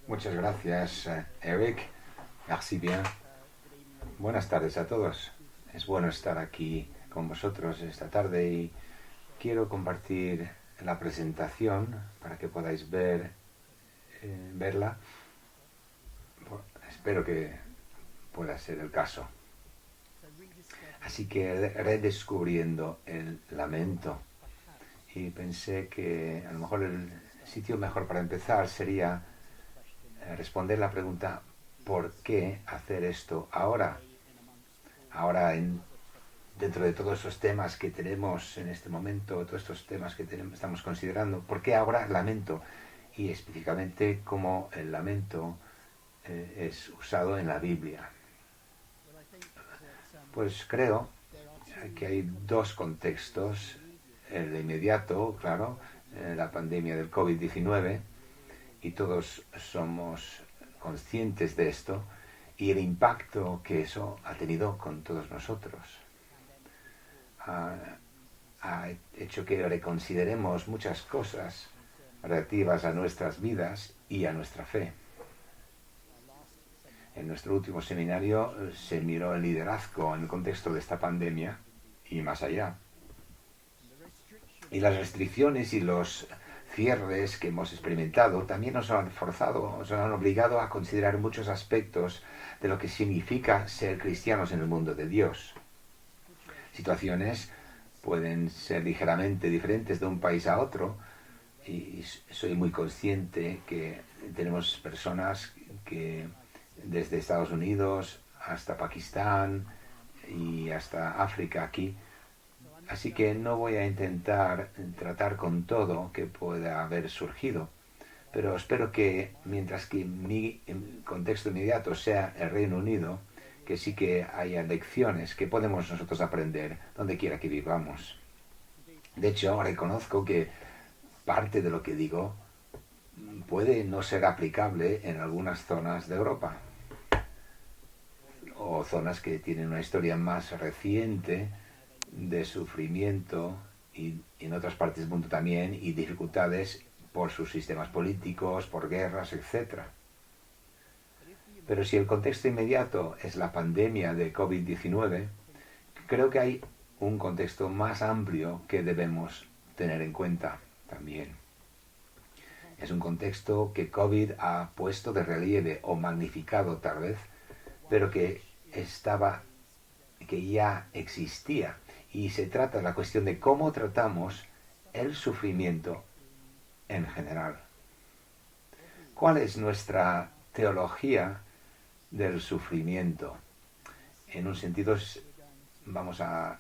Muchas gracias, Eric. Merci bien. Buenas tardes a todos. Es bueno estar aquí con vosotros esta tarde y quiero compartir la presentación para que podáis verla. Espero que pueda ser el caso. Así que redescubriendo el lamento. Y pensé que a lo mejor el sitio mejor para empezar sería responder la pregunta ¿por qué hacer esto ahora? Ahora dentro de todos esos temas que tenemos en este momento, todos estos temas que estamos considerando, ¿por qué ahora lamento? Y específicamente cómo el lamento es usado en la Biblia. Pues creo que hay dos contextos. El inmediato, claro, la pandemia del COVID-19, y todos somos conscientes de esto, y el impacto que eso ha tenido con todos nosotros. Ha hecho que reconsideremos muchas cosas relativas a nuestras vidas y a nuestra fe. En nuestro último seminario se miró el liderazgo en el contexto de esta pandemia y más allá. Y las restricciones y los cierres que hemos experimentado también nos han forzado, nos han obligado a considerar muchos aspectos de lo que significa ser cristianos en el mundo de Dios. Situaciones pueden ser ligeramente diferentes de un país a otro, y soy muy consciente que tenemos personas que desde Estados Unidos hasta Pakistán y hasta África aquí. Así que no voy a intentar tratar con todo que pueda haber surgido, pero espero que mientras que mi contexto inmediato sea el Reino Unido, que sí que haya lecciones que podemos nosotros aprender donde quiera que vivamos. De hecho, reconozco que parte de lo que digo puede no ser aplicable en algunas zonas de Europa, o zonas que tienen una historia más reciente de sufrimiento, y en otras partes del mundo también, y dificultades por sus sistemas políticos, por guerras, etc. Pero si el contexto inmediato es la pandemia de COVID-19, creo que hay un contexto más amplio que debemos tener en cuenta también. Es un contexto que COVID ha puesto de relieve o magnificado tal vez, pero que ya existía. Y se trata de la cuestión de cómo tratamos el sufrimiento en general. ¿Cuál es nuestra teología del sufrimiento? En un sentido, vamos a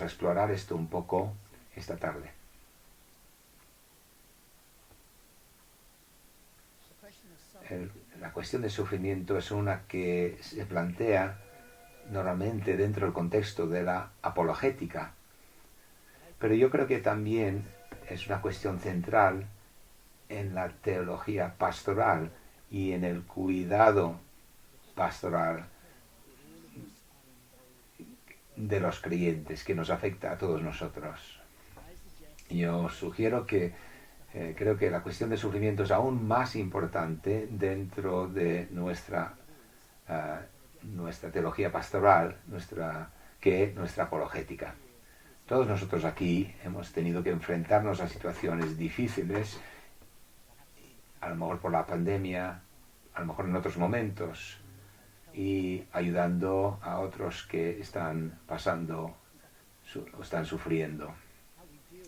explorar esto un poco esta tarde. La cuestión del sufrimiento es una que se plantea normalmente dentro del contexto de la apologética, pero yo creo que también es una cuestión central en la teología pastoral y en el cuidado pastoral de los creyentes, que nos afecta a todos nosotros. Yo sugiero que creo que la cuestión del sufrimiento es aún más importante dentro de nuestra teología pastoral, que nuestra apologética. Todos nosotros aquí hemos tenido que enfrentarnos a situaciones difíciles, a lo mejor por la pandemia, a lo mejor en otros momentos, y ayudando a otros que están pasando o están sufriendo.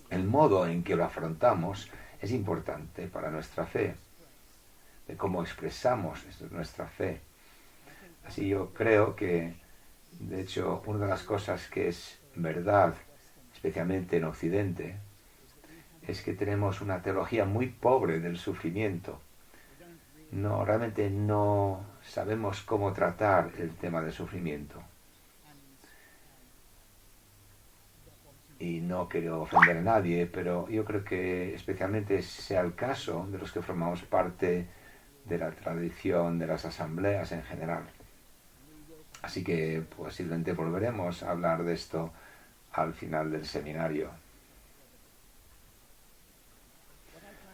El modo en que lo afrontamos es importante para nuestra fe, de cómo expresamos nuestra fe. Así yo creo que, de hecho, una de las cosas que es verdad, especialmente en Occidente, es que tenemos una teología muy pobre del sufrimiento. Realmente no sabemos cómo tratar el tema del sufrimiento. Y no quiero ofender a nadie, pero yo creo que especialmente sea el caso de los que formamos parte de la tradición de las asambleas en general. Así que posiblemente volveremos a hablar de esto al final del seminario.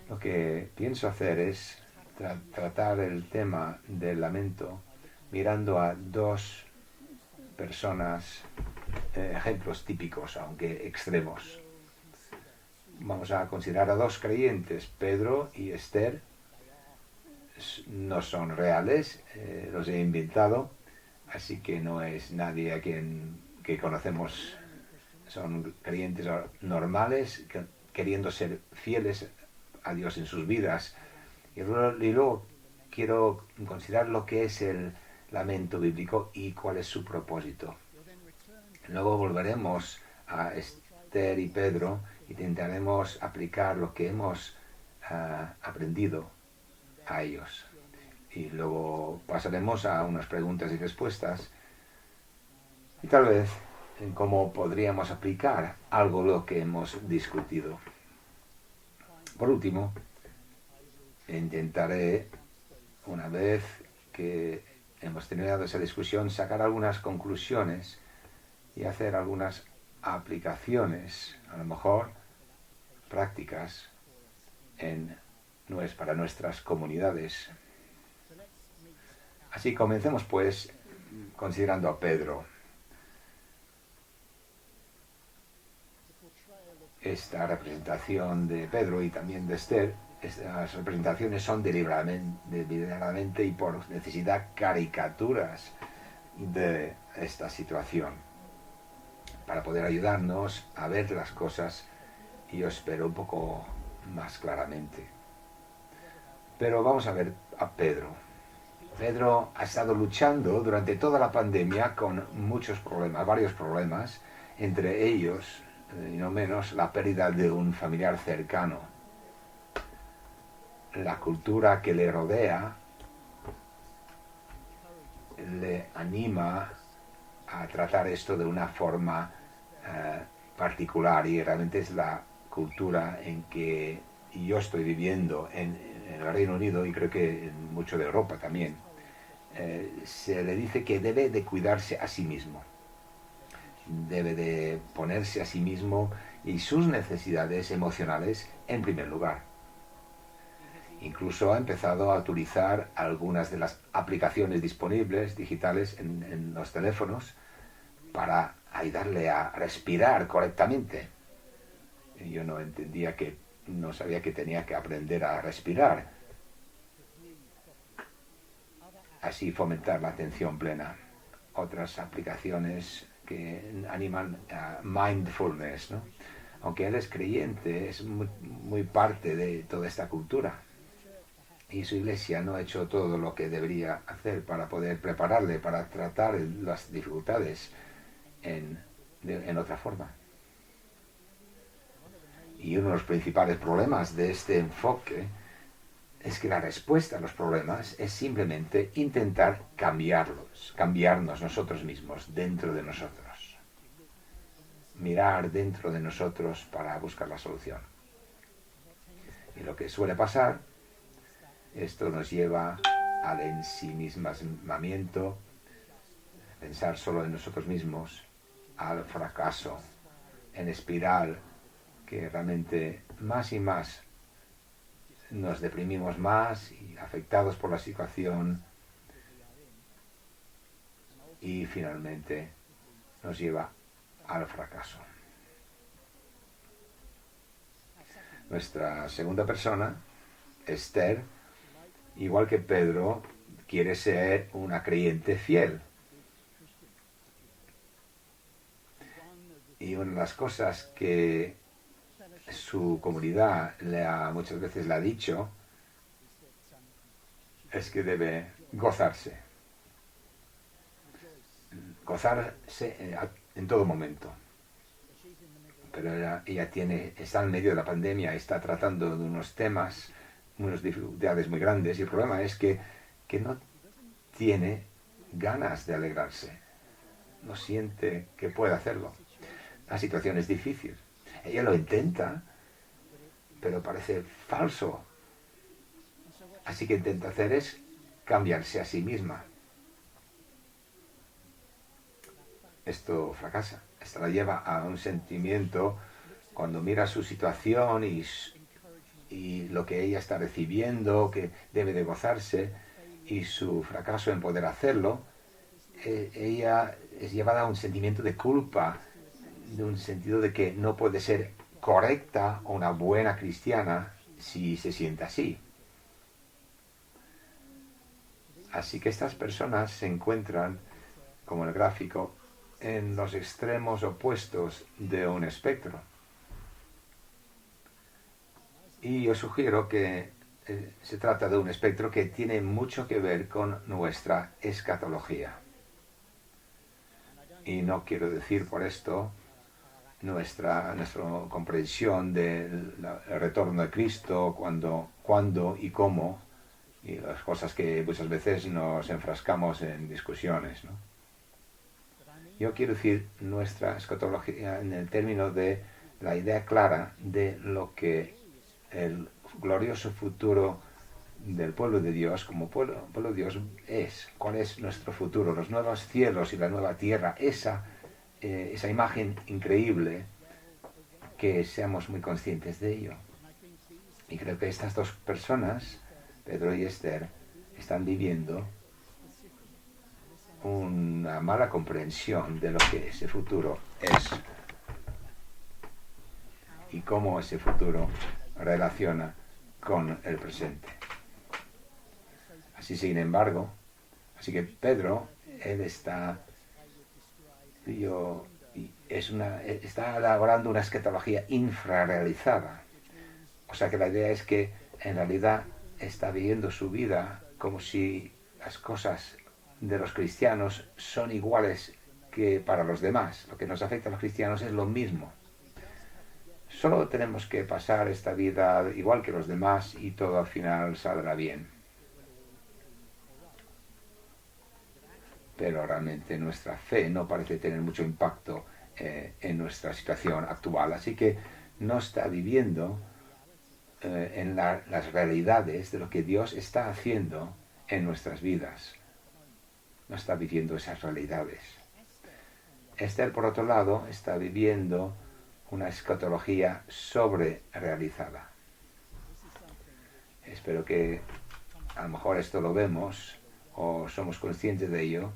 Lo que pienso hacer es tratar el tema del lamento mirando a dos personas, ejemplos típicos, aunque extremos. Vamos a considerar a dos creyentes, Pedro y Esther. No son reales, los he inventado, así que no es nadie a quien que conocemos. Son creyentes normales, queriendo ser fieles a Dios en sus vidas. Y luego quiero considerar lo que es el lamento bíblico y cuál es su propósito. Luego volveremos a Esther y Pedro e intentaremos aplicar lo que hemos aprendido a ellos. Y luego pasaremos a unas preguntas y respuestas y tal vez en cómo podríamos aplicar algo de lo que hemos discutido. Por último, intentaré, una vez que hemos terminado esa discusión, sacar algunas conclusiones y hacer algunas aplicaciones, a lo mejor prácticas, para nuestras comunidades. Así comencemos pues considerando a Pedro. Esta representación de Pedro y también de Esther, estas representaciones son deliberadamente y por necesidad caricaturas de esta situación, para poder ayudarnos a ver las cosas, y yo espero un poco más claramente. Pero vamos a ver a Pedro. Pedro ha estado luchando durante toda la pandemia con muchos problemas, varios problemas, entre ellos, y no menos, la pérdida de un familiar cercano. La cultura que le rodea le anima a tratar esto de una forma particular, y realmente es la cultura en que yo estoy viviendo en el Reino Unido, y creo que en mucho de Europa también. Se le dice que debe de cuidarse a sí mismo, debe de ponerse a sí mismo y sus necesidades emocionales en primer lugar. Incluso ha empezado a utilizar algunas de las aplicaciones disponibles digitales en los teléfonos para ayudarle a respirar correctamente. Yo no sabía que tenía que aprender a respirar, así fomentar la atención plena. Otras aplicaciones que animan a mindfulness, ¿no? Aunque él es creyente, es muy parte de toda esta cultura, y su iglesia no ha hecho todo lo que debería hacer para poder prepararle para tratar las dificultades en otra forma. Y uno de los principales problemas de este enfoque es que la respuesta a los problemas es simplemente intentar cambiarnos nosotros mismos, dentro de nosotros. Mirar dentro de nosotros para buscar la solución. Y lo que suele pasar, esto nos lleva al ensimismamiento, pensar solo en nosotros mismos, al fracaso, en espiral, que realmente más y más nos deprimimos más y afectados por la situación, y finalmente nos lleva al fracaso. Nuestra segunda persona, Esther, igual que Pedro, quiere ser una creyente fiel. Y una de las cosas que su comunidad muchas veces le ha dicho es que debe gozarse en todo momento. Pero ella está en medio de la pandemia, está tratando de unos temas, unas dificultades muy grandes, y el problema es que no tiene ganas de alegrarse, no siente que puede hacerlo. La situación es difícil. Ella lo intenta, pero parece falso. Así que intenta hacer es cambiarse a sí misma. Esto fracasa. Esto la lleva a un sentimiento, cuando mira su situación y y lo que ella está recibiendo, que debe de gozarse, y su fracaso en poder hacerlo, ella es llevada a un sentimiento de culpa, de un sentido de que no puede ser correcta o una buena cristiana si se siente así. Así que estas personas se encuentran, como el gráfico, en los extremos opuestos de un espectro. Y os sugiero que se trata de un espectro que tiene mucho que ver con nuestra escatología. Y no quiero decir por esto nuestra comprensión del retorno de Cristo, cuándo y cómo, y las cosas que muchas veces nos enfrascamos en discusiones, ¿no? Yo quiero decir nuestra escatología en el término de la idea clara de lo que el glorioso futuro del pueblo de Dios, como pueblo de Dios, es. ¿Cuál es nuestro futuro? Los nuevos cielos y la nueva tierra, esa imagen increíble, que seamos muy conscientes de ello. Y creo que estas dos personas, Pedro y Esther, están viviendo una mala comprensión de lo que ese futuro es y cómo ese futuro relaciona con el presente. Sin embargo, así que Pedro, él está elaborando una escatología infrarrealizada. O sea que la idea es que en realidad está viviendo su vida como si las cosas de los cristianos son iguales que para los demás. Lo que nos afecta a los cristianos es lo mismo. Solo tenemos que pasar esta vida igual que los demás y todo al final saldrá bien. Pero realmente nuestra fe no parece tener mucho impacto en nuestra situación actual. Así que no está viviendo en las realidades de lo que Dios está haciendo en nuestras vidas. No está viviendo esas realidades. Esther, por otro lado, está viviendo una escatología sobrerealizada. Espero que a lo mejor esto lo vemos o somos conscientes de ello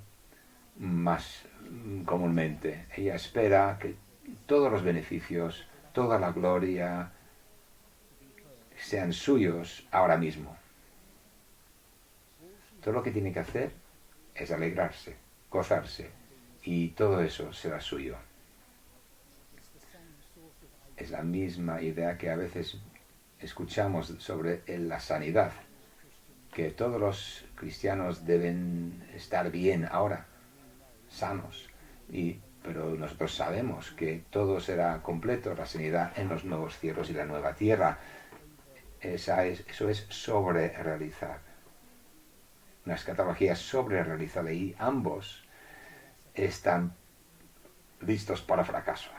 más comúnmente. Ella espera que todos los beneficios, toda la gloria sean suyos ahora mismo. Todo lo que tiene que hacer es alegrarse, gozarse, y todo eso será suyo. Es la misma idea que a veces escuchamos sobre la sanidad, que todos los cristianos deben estar bien ahora, sanos, pero nosotros sabemos que todo será completo, la sanidad en los nuevos cielos y la nueva tierra. Eso es sobrerealizar. Una escatología sobrerealizada, y ambos están listos para fracaso.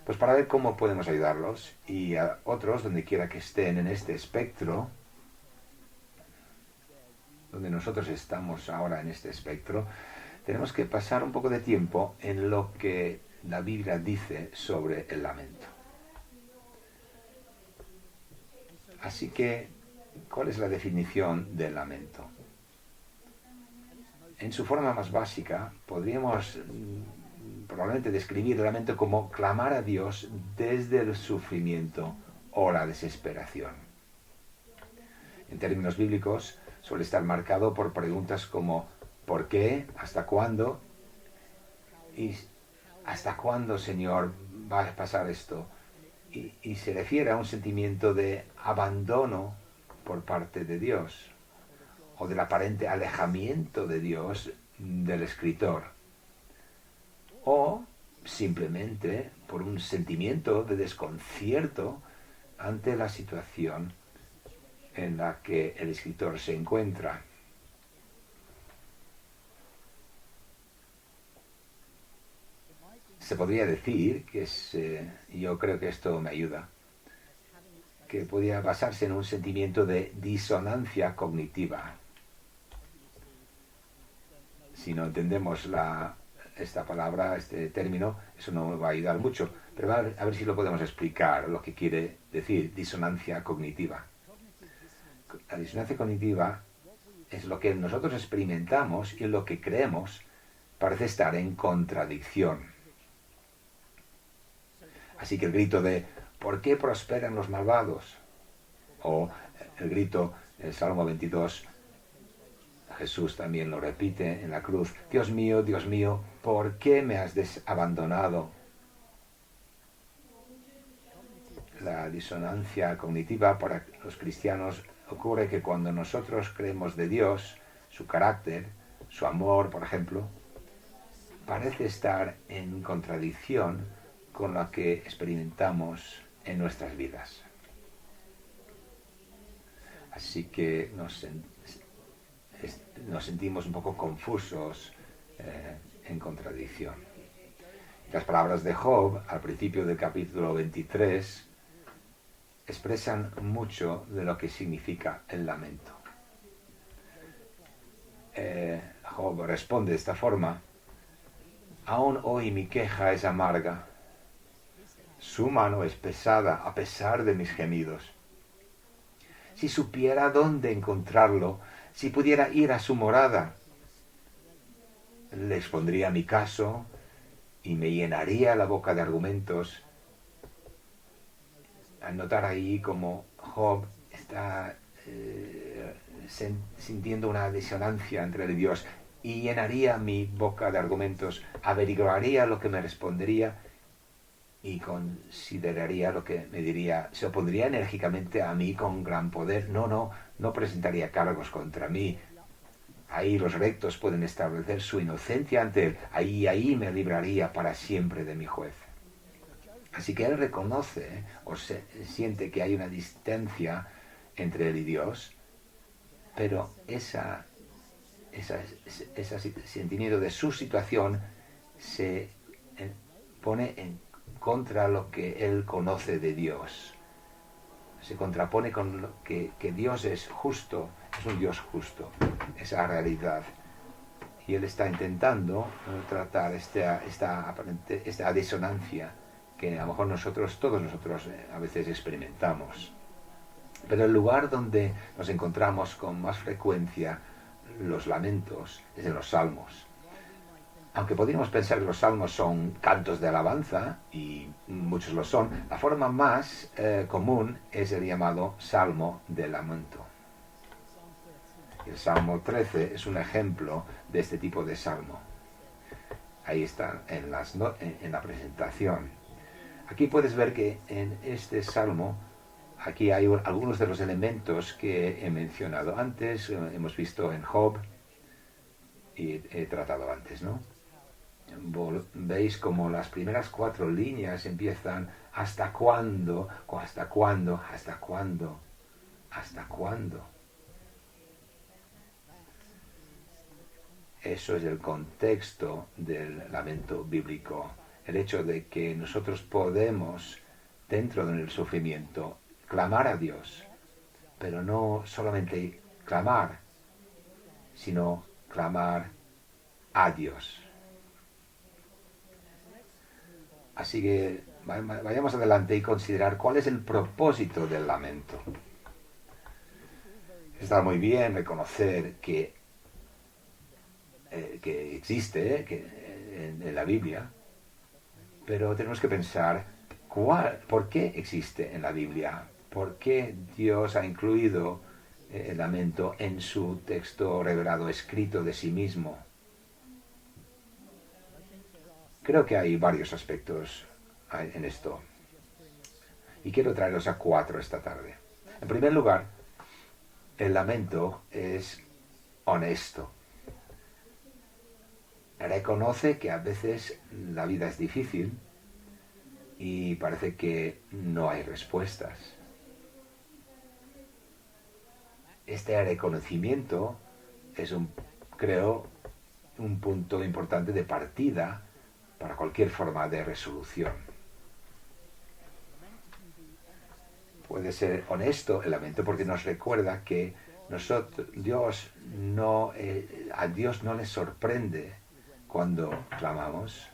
Pues para ver cómo podemos ayudarlos y a otros, donde quiera que estén en este espectro, donde nosotros estamos ahora en este espectro, tenemos que pasar un poco de tiempo en lo que la Biblia dice sobre el lamento. Así que, ¿cuál es la definición del lamento? En su forma más básica, podríamos probablemente describir el lamento como clamar a Dios desde el sufrimiento o la desesperación. En términos bíblicos, suele estar marcado por preguntas como ¿por qué? ¿Hasta cuándo? ¿Y hasta cuándo, Señor, va a pasar esto? Y se refiere a un sentimiento de abandono por parte de Dios, o del aparente alejamiento de Dios del escritor, o simplemente por un sentimiento de desconcierto ante la situación en la que el escritor se encuentra. Se podría decir que yo creo que esto me ayuda, que podría basarse en un sentimiento de disonancia cognitiva. Si no entendemos esta palabra, este término, eso no va a ayudar mucho. Pero a ver si lo podemos explicar, lo que quiere decir disonancia cognitiva. La disonancia cognitiva es lo que nosotros experimentamos y lo que creemos parece estar en contradicción. Así que el grito de ¿por qué prosperan los malvados? O el grito del Salmo 22, Jesús también lo repite en la cruz, Dios mío, ¿por qué me has abandonado? La disonancia cognitiva para los cristianos ocurre que cuando nosotros creemos de Dios, su carácter, su amor, por ejemplo, parece estar en contradicción con lo que experimentamos en nuestras vidas. Así que nos sentimos un poco confusos, en contradicción. Las palabras de Job, al principio del capítulo 23, expresan mucho de lo que significa el lamento. Job responde de esta forma: aún hoy mi queja es amarga, su mano es pesada a pesar de mis gemidos. Si supiera dónde encontrarlo, si pudiera ir a su morada, le expondría mi caso y me llenaría la boca de argumentos. Al notar ahí como Job está sintiendo una disonancia entre Dios, y llenaría mi boca de argumentos, averiguaría lo que me respondería y consideraría lo que me diría, se opondría enérgicamente a mí con gran poder. No presentaría cargos contra mí. Ahí los rectos pueden establecer su inocencia ante él. Ahí me libraría para siempre de mi juez. Así que él reconoce o siente que hay una distancia entre él y Dios, pero ese sentimiento de su situación se pone en contra lo que él conoce de Dios. Se contrapone con lo que Dios es justo, es un Dios justo, esa realidad. Y él está intentando tratar esta disonancia que a lo mejor todos nosotros a veces experimentamos. Pero el lugar donde nos encontramos con más frecuencia los lamentos es en los salmos. Aunque podríamos pensar que los salmos son cantos de alabanza, y muchos lo son, la forma más común es el llamado salmo de lamento. El Salmo 13 es un ejemplo de este tipo de salmo. Ahí está en la presentación. Aquí puedes ver que en este salmo, aquí hay algunos de los elementos que he mencionado antes, hemos visto en Job y he tratado antes, ¿no? Veis como las primeras 4 líneas empiezan ¿hasta cuándo? ¿Hasta cuándo? ¿Hasta cuándo? ¿Hasta cuándo? Eso es el contexto del lamento bíblico. El hecho de que nosotros podemos, dentro del sufrimiento, clamar a Dios, pero no solamente clamar, sino clamar a Dios. Así que vayamos adelante y considerar cuál es el propósito del lamento. Está muy bien reconocer que existe en la Biblia, pero tenemos que pensar por qué existe en la Biblia, por qué Dios ha incluido el lamento en su texto revelado, escrito de sí mismo. Creo que hay varios aspectos en esto, y quiero traeros a 4 esta tarde. En primer lugar, el lamento es honesto. Reconoce que a veces la vida es difícil y parece que no hay respuestas. Este reconocimiento es creo, un punto importante de partida para cualquier forma de resolución. Puede ser honesto el lamento porque nos recuerda que a Dios no le sorprende cuando clamamos.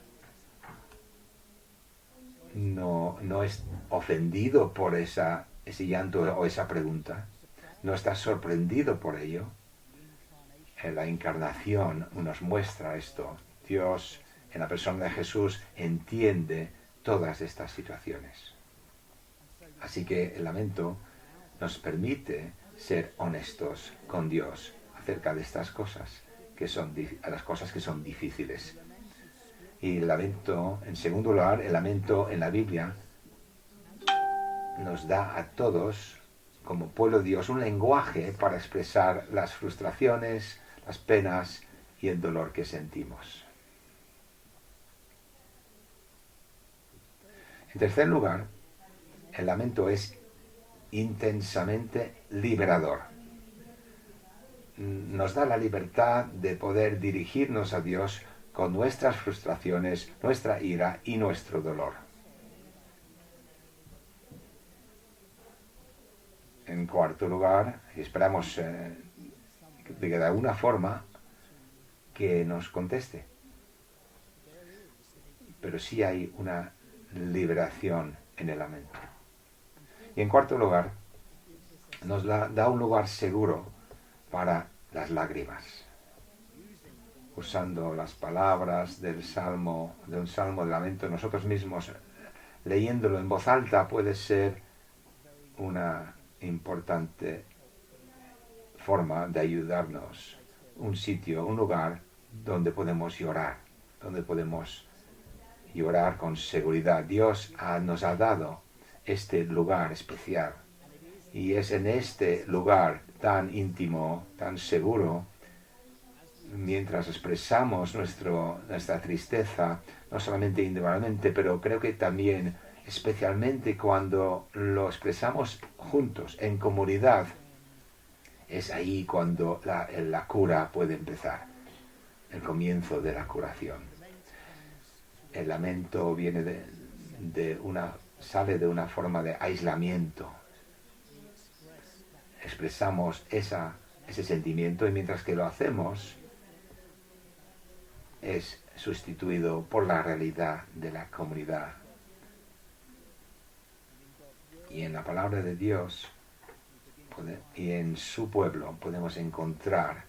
no es ofendido por ese llanto o esa pregunta, no está sorprendido por ello. La encarnación nos muestra esto. Dios, en la persona de Jesús, entiende todas estas situaciones. Así que el lamento nos permite ser honestos con Dios acerca de estas cosas, las cosas que son difíciles. Y el lamento, en segundo lugar, el lamento en la Biblia nos da a todos, como pueblo de Dios, un lenguaje para expresar las frustraciones, las penas y el dolor que sentimos. En tercer lugar, el lamento es intensamente liberador. Nos da la libertad de poder dirigirnos a Dios con nuestras frustraciones, nuestra ira y nuestro dolor. En cuarto lugar, esperamos de alguna forma que nos conteste. Pero sí hay una liberación en el lamento. Y en cuarto lugar, nos da un lugar seguro para las lágrimas. Usando las palabras de un salmo de lamento, nosotros mismos leyéndolo en voz alta puede ser una importante forma de ayudarnos, un sitio, un lugar donde podemos llorar con seguridad. Dios nos ha dado este lugar especial y es en este lugar tan íntimo, tan seguro, mientras expresamos nuestra tristeza, no solamente individualmente, pero creo que también especialmente cuando lo expresamos juntos, en comunidad, es ahí cuando la cura puede empezar, el comienzo de la curación. El lamento sale de una forma de aislamiento. Expresamos ese sentimiento y mientras que lo hacemos, es sustituido por la realidad de la comunidad. Y en la palabra de Dios y en su pueblo podemos encontrar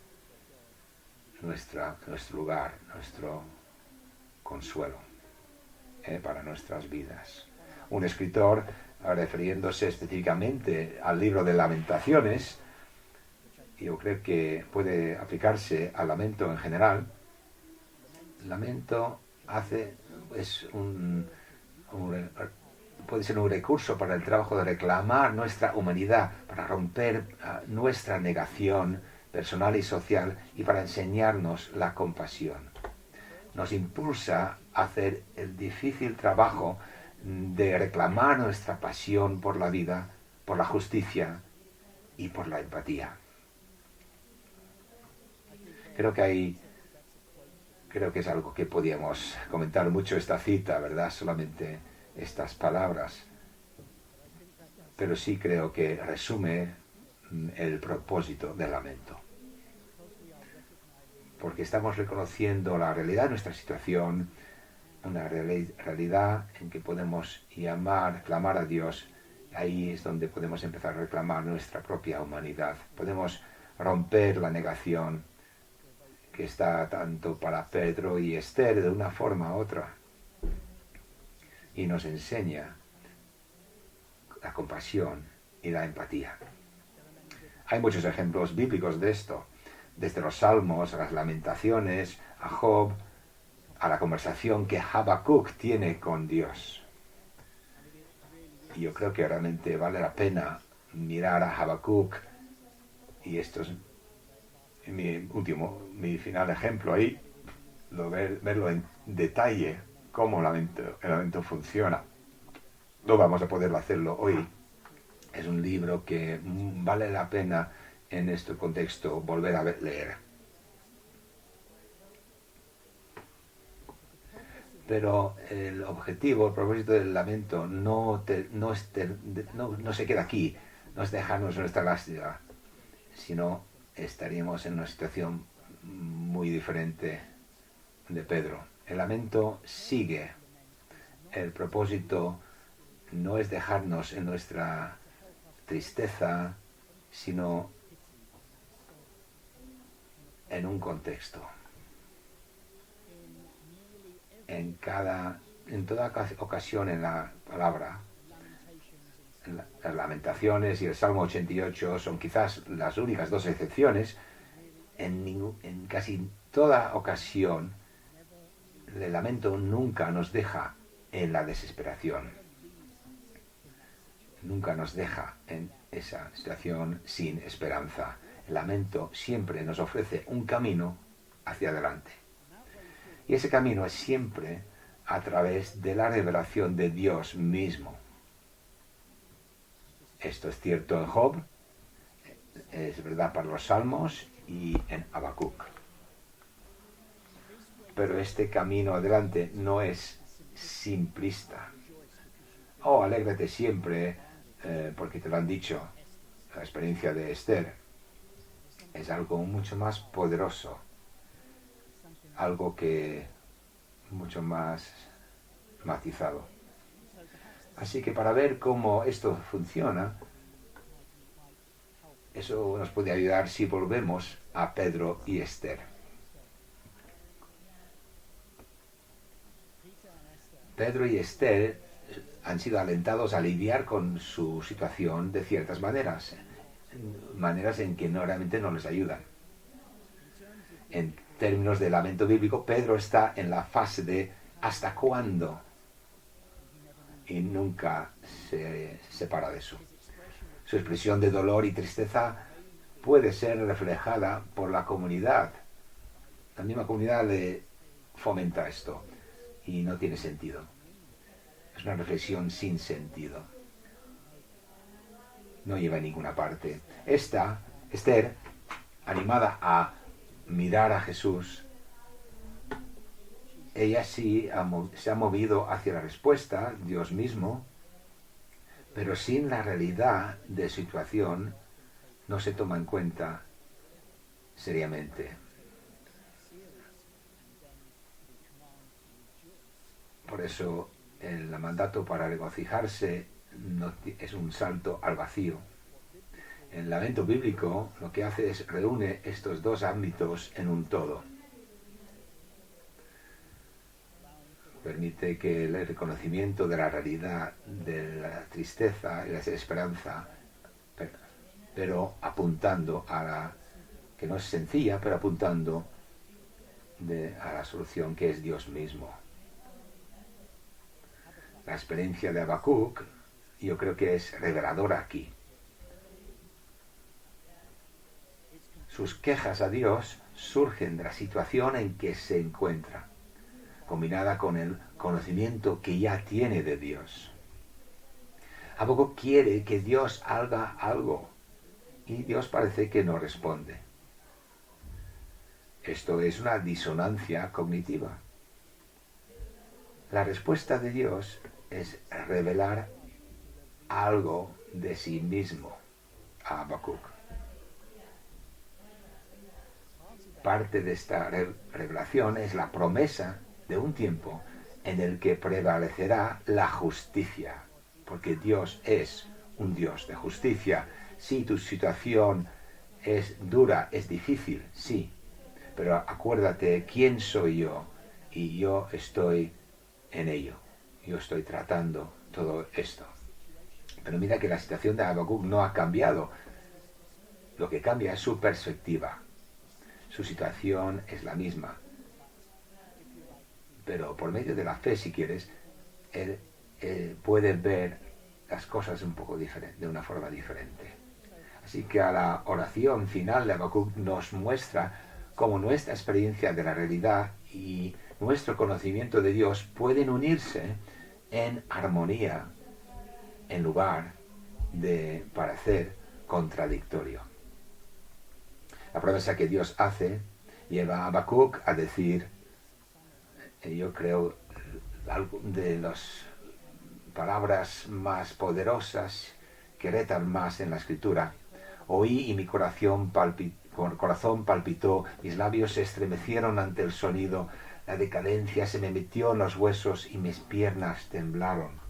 nuestro lugar, nuestro consuelo para nuestras vidas. Un escritor, refiriéndose específicamente al libro de Lamentaciones, yo creo que puede aplicarse al lamento en general. Lamento puede ser un recurso para el trabajo de reclamar nuestra humanidad, para romper nuestra negación personal y social y para enseñarnos la compasión. Nos impulsa a hacer el difícil trabajo de reclamar nuestra pasión por la vida, por la justicia y por la empatía. Creo que es algo que podíamos comentar mucho esta cita, ¿verdad? Solamente estas palabras. Pero sí creo que resume el propósito del lamento. Porque estamos reconociendo la realidad de nuestra situación, una realidad en que podemos clamar a Dios. Ahí es donde podemos empezar a reclamar nuestra propia humanidad. Podemos romper la negación que está tanto para Pedro y Esther de una forma u otra. Y nos enseña la compasión y la empatía. Hay muchos ejemplos bíblicos de esto, desde los Salmos, a las Lamentaciones, a Job, a la conversación que Habacuc tiene con Dios. Y yo creo que realmente vale la pena mirar a Habacuc, y esto es mi final ejemplo ahí, verlo en detalle, cómo el lamento funciona. No vamos a poder hacerlo hoy. Es un libro que vale la pena en este contexto volver a leer. Pero el propósito del lamento no se queda aquí, no es dejarnos nuestra lástima, sino estaríamos en una situación muy diferente de Pedro. El lamento sigue el propósito no es dejarnos en nuestra tristeza, sino en un contexto. En toda ocasión en la palabra, las Lamentaciones y el Salmo 88 son quizás las únicas dos excepciones. En casi toda ocasión, el lamento nunca nos deja en la desesperación. Nunca nos deja en esa situación sin esperanza. El lamento siempre nos ofrece un camino hacia adelante. Y ese camino es siempre a través de la revelación de Dios mismo. Esto es cierto en Job, es verdad para los Salmos y en Habacuc. Pero este camino adelante no es simplista. Oh, alégrate siempre porque te lo han dicho. La experiencia de Esther es algo mucho más poderoso, algo que mucho más matizado. Así que para ver cómo esto funciona, eso nos puede ayudar si volvemos a Pedro y Esther. Pedro y Esther han sido alentados a lidiar con su situación de ciertas maneras en que realmente no les ayudan. En términos de lamento bíblico, Pedro está en la fase de ¿hasta cuándo? Y nunca se separa de eso. Su expresión de dolor y tristeza puede ser reflejada por la comunidad. La misma comunidad le fomenta esto y no tiene sentido. Es una reflexión sin sentido. No lleva a ninguna parte. Esther, animada a mirar a Jesús, ella sí se ha movido hacia la respuesta, Dios mismo, pero sin la realidad de situación no se toma en cuenta seriamente. Por eso el mandato para regocijarse no es un salto al vacío. El lamento bíblico lo que hace es reúne estos dos ámbitos en un todo. Permite que el reconocimiento de la realidad, de la tristeza y la desesperanza, pero apuntando a la que no es sencilla, pero apuntando a la solución que es Dios mismo. La experiencia de Habacuc yo creo que es reveladora aquí. Sus quejas a Dios surgen de la situación en que se encuentra, combinada con el conocimiento que ya tiene de Dios. Habacuc quiere que Dios haga algo y Dios parece que no responde. Esto es una disonancia cognitiva. La respuesta de Dios es revelar algo de sí mismo a Habacuc. Parte de esta revelación es la promesa de un tiempo en el que prevalecerá la justicia, porque Dios es un Dios de justicia. Sí, tu situación es dura, es difícil, sí, pero acuérdate quién soy yo y yo estoy en ello. Yo estoy tratando todo esto. Pero mira que la situación de Habacuc no ha cambiado. Lo que cambia es su perspectiva. Su situación es la misma. Pero por medio de la fe, si quieres, él puede ver las cosas un poco diferente, de una forma diferente. Así que a la oración final de Habacuc nos muestra cómo nuestra experiencia de la realidad y nuestro conocimiento de Dios pueden unirse en armonía en lugar de parecer contradictorio. La promesa que Dios hace lleva a Habacuc a decir, yo creo, algo de las palabras más poderosas que retan más en la Escritura. Oí y mi corazón palpitó, mis labios se estremecieron ante el sonido La decadencia se me metió en los huesos y mis piernas temblaron.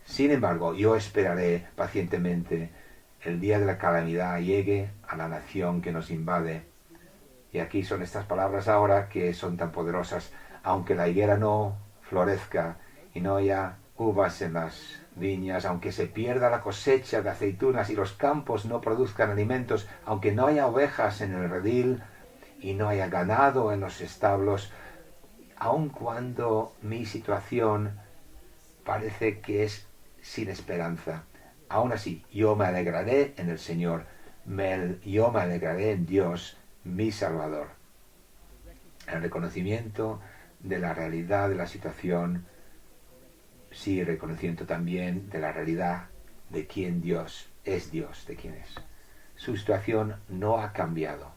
Sin embargo, yo esperaré pacientemente el día de la calamidad llegue a la nación que nos invade. Y aquí son estas palabras ahora que son tan poderosas. Aunque la higuera no florezca y no haya uvas en las viñas, aunque se pierda la cosecha de aceitunas y los campos no produzcan alimentos, aunque no haya ovejas en el redil y no haya ganado en los establos, aun cuando mi situación parece que es sin esperanza, aún así yo me alegraré en el Señor, yo me alegraré en Dios, mi Salvador. El reconocimiento de la realidad de la situación, sí, reconocimiento también de la realidad de quién Dios, de quién es. Su situación no ha cambiado.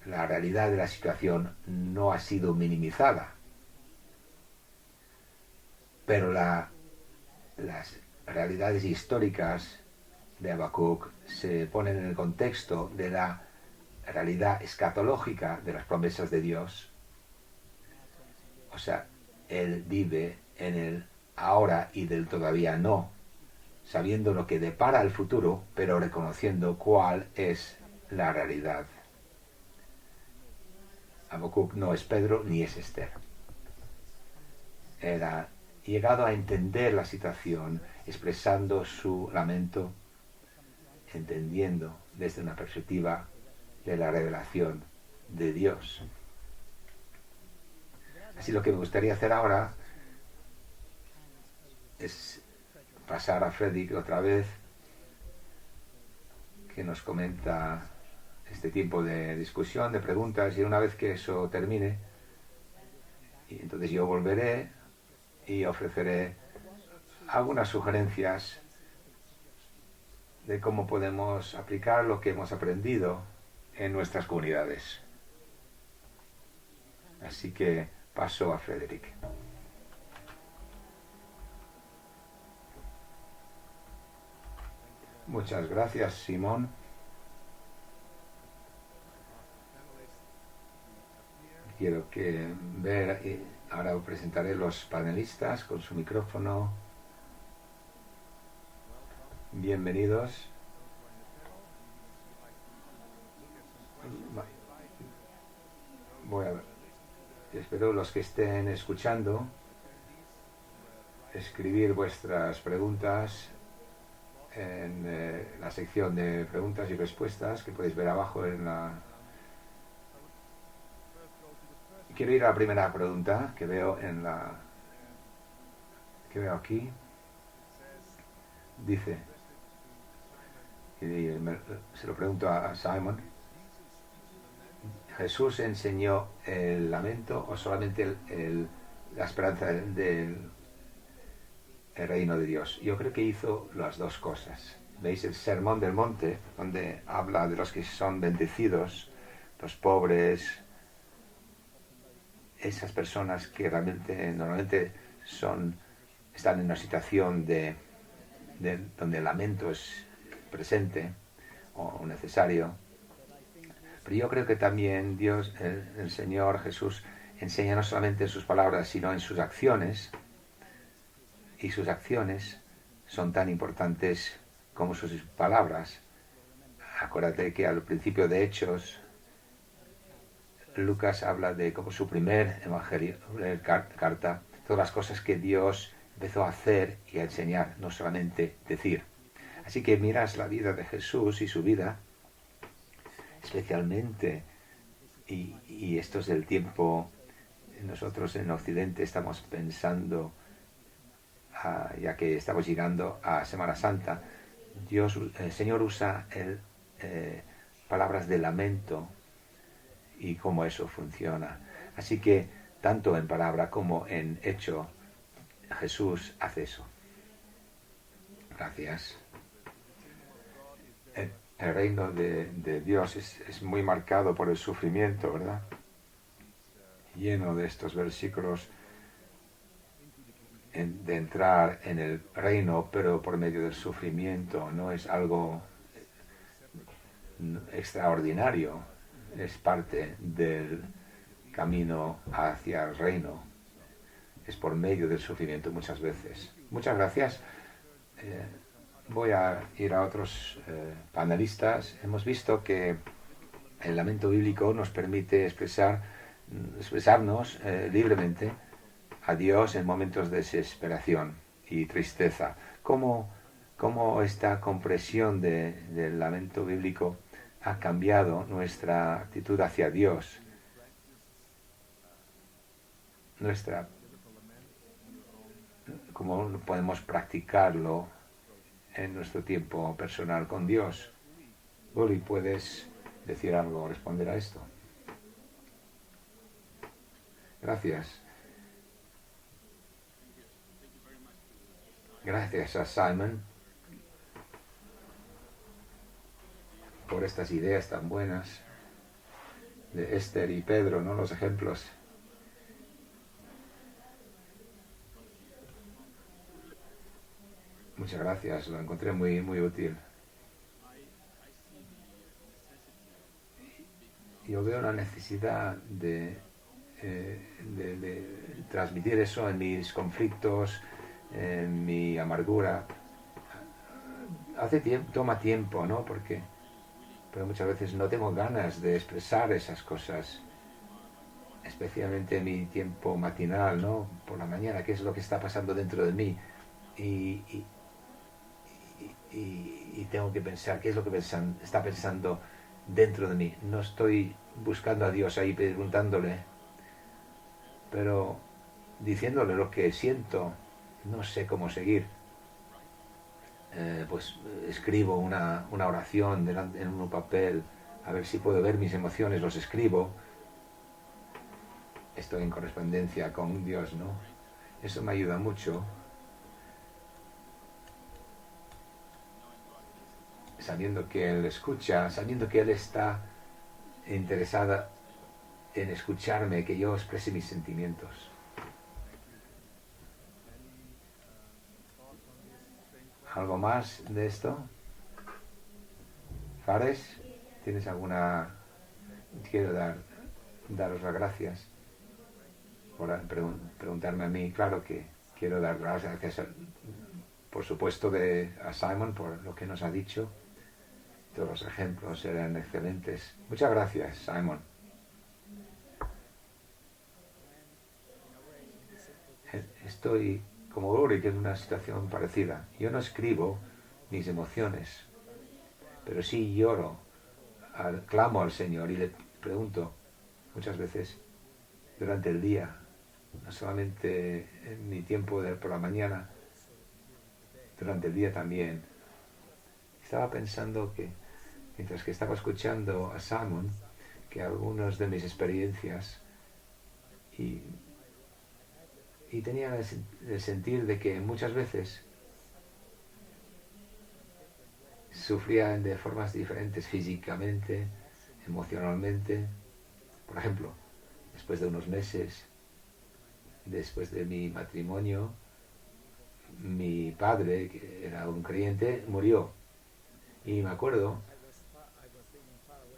La realidad de la situación no ha sido minimizada, pero las realidades históricas de Habacuc se ponen en el contexto de la realidad escatológica de las promesas de Dios. O sea, él vive en el ahora y del todavía no, sabiendo lo que depara el futuro, pero reconociendo cuál es la realidad. Habacuc no es Pedro ni es Esther. Era llegado a entender la situación, expresando su lamento, entendiendo desde una perspectiva de la revelación de Dios. Así lo que me gustaría hacer ahora es pasar a Fredrik otra vez, que nos comenta este tiempo de discusión, de preguntas, y una vez que eso termine, y entonces yo volveré y ofreceré algunas sugerencias de cómo podemos aplicar lo que hemos aprendido en nuestras comunidades. Así que paso a Fredrik. Muchas gracias, Simón. Quiero que ver, ahora presentaré los panelistas con su micrófono. Bienvenidos. Voy a ver. Espero los que estén escuchando escribir vuestras preguntas en la sección de preguntas y respuestas que podéis ver abajo en la... Quiero ir a la primera pregunta que veo aquí. Dice, se lo pregunto a Simon: ¿Jesús enseñó el lamento o solamente la esperanza del reino de Dios? Yo creo que hizo las dos cosas. ¿Veis el Sermón del Monte, donde habla de los que son bendecidos, los pobres, esas personas que realmente normalmente están en una situación donde el lamento es presente o necesario? Pero yo creo que también Dios, el Señor Jesús, enseña no solamente en sus palabras, sino en sus acciones. Y sus acciones son tan importantes como sus palabras. Acuérdate que al principio de Hechos, Lucas habla de como su primer evangelio, carta, todas las cosas que Dios empezó a hacer y a enseñar, no solamente decir. Así que miras la vida de Jesús y su vida, especialmente, y esto es del tiempo, nosotros en Occidente estamos pensando, ya que estamos llegando a Semana Santa, el Señor usa palabras de lamento y cómo eso funciona. Así que tanto en palabra como en hecho, Jesús hace eso. Gracias. El reino de Dios es muy marcado por el sufrimiento, ¿verdad? Lleno de estos versículos de entrar en el reino, pero por medio del sufrimiento. No es algo extraordinario, es parte del camino hacia el reino. Es por medio del sufrimiento muchas veces. Muchas gracias. Voy a ir a otros panelistas. Hemos visto que el lamento bíblico nos permite expresarnos libremente a Dios en momentos de desesperación y tristeza. ¿Cómo esta comprensión del lamento bíblico ha cambiado nuestra actitud hacia Dios? ¿Cómo podemos practicarlo en nuestro tiempo personal con Dios? Uli, ¿puedes decir algo, responder a esto? Gracias. Gracias a Simon por estas ideas tan buenas de Esther y Pedro, ¿no? Los ejemplos. Muchas gracias, lo encontré muy, muy útil. Yo veo la necesidad de transmitir eso en mis conflictos, en mi amargura. Toma tiempo, ¿no? Pero muchas veces no tengo ganas de expresar esas cosas, especialmente en mi tiempo matinal, ¿no? Por la mañana, qué es lo que está pasando dentro de mí. Y tengo que pensar qué es lo que está pensando dentro de mí. No estoy buscando a Dios ahí preguntándole, pero diciéndole lo que siento. No sé cómo seguir. Pues escribo una oración en un papel, a ver si puedo ver mis emociones, los escribo. Estoy en correspondencia con Dios, ¿no? Eso me ayuda mucho. Sabiendo que Él escucha, sabiendo que Él está interesada en escucharme, que yo exprese mis sentimientos. ¿Algo más de esto? Fares, ¿tienes alguna...? Quiero daros las gracias por preguntarme a mí. Claro que quiero dar las gracias, por supuesto, a Simon por lo que nos ha dicho. Todos los ejemplos eran excelentes. Muchas gracias, Simon. Estoy como Ulrich en una situación parecida. Yo no escribo mis emociones, pero sí lloro, clamo al Señor y le pregunto muchas veces durante el día, no solamente en mi tiempo por la mañana, durante el día también. Estaba pensando que mientras que estaba escuchando a Simon, que algunas de mis experiencias y tenía el sentir de que muchas veces sufría de formas diferentes, físicamente, emocionalmente. Por ejemplo, después de unos meses, después de mi matrimonio, mi padre, que era un creyente, murió. Y me acuerdo,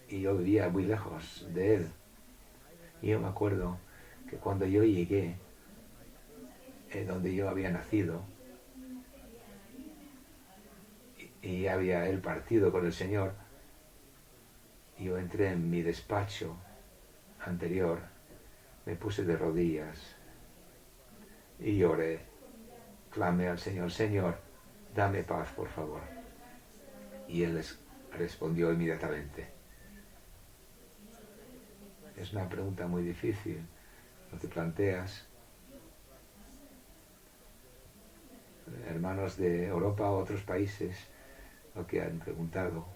y yo vivía muy lejos de él. Y yo me acuerdo que cuando yo llegué, donde yo había nacido, y había él partido con el Señor, yo entré en mi despacho anterior, me puse de rodillas y lloré, clamé al Señor: Señor, dame paz, por favor. Y él les respondió inmediatamente. Es una pregunta muy difícil, lo que planteas. Hermanos de Europa o otros países lo que han preguntado.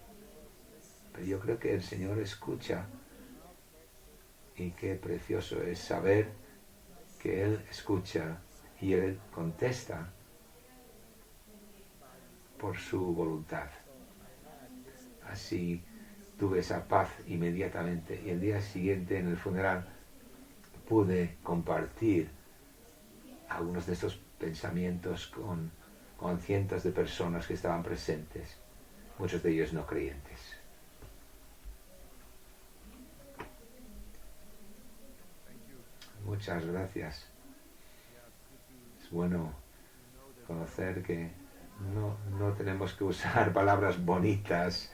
Pero yo creo que el Señor escucha, y qué precioso es saber que Él escucha y Él contesta por su voluntad. Así tuve esa paz inmediatamente, y el día siguiente en el funeral pude compartir algunos de estos pensamientos con cientos de personas que estaban presentes, muchos de ellos no creyentes. Muchas gracias. Es bueno conocer que no tenemos que usar palabras bonitas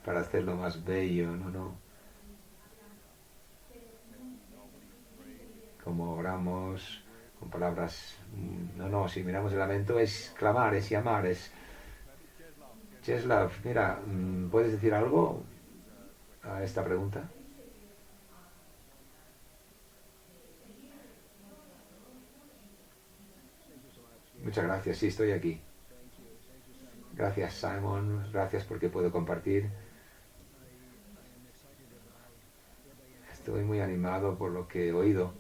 para hacerlo más bello, no. Como oramos con palabras, si miramos el lamento es clamar, es llamar, es... Czeslaw, mira, ¿puedes decir algo a esta pregunta? Muchas gracias, sí, estoy aquí. Gracias, Simon, gracias porque puedo compartir. Estoy muy animado por lo que he oído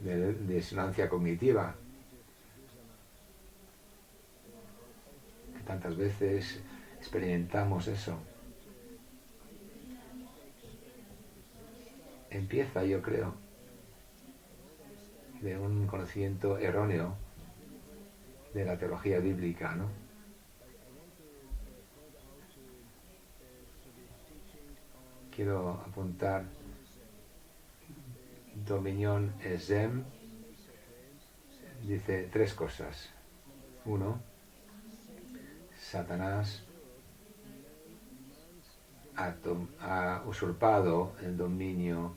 de disonancia cognitiva, que tantas veces experimentamos eso. Empieza, yo creo, de un conocimiento erróneo de la teología bíblica, ¿no? Quiero apuntar Dominion Esem, dice 3 cosas. 1, Satanás ha usurpado el dominio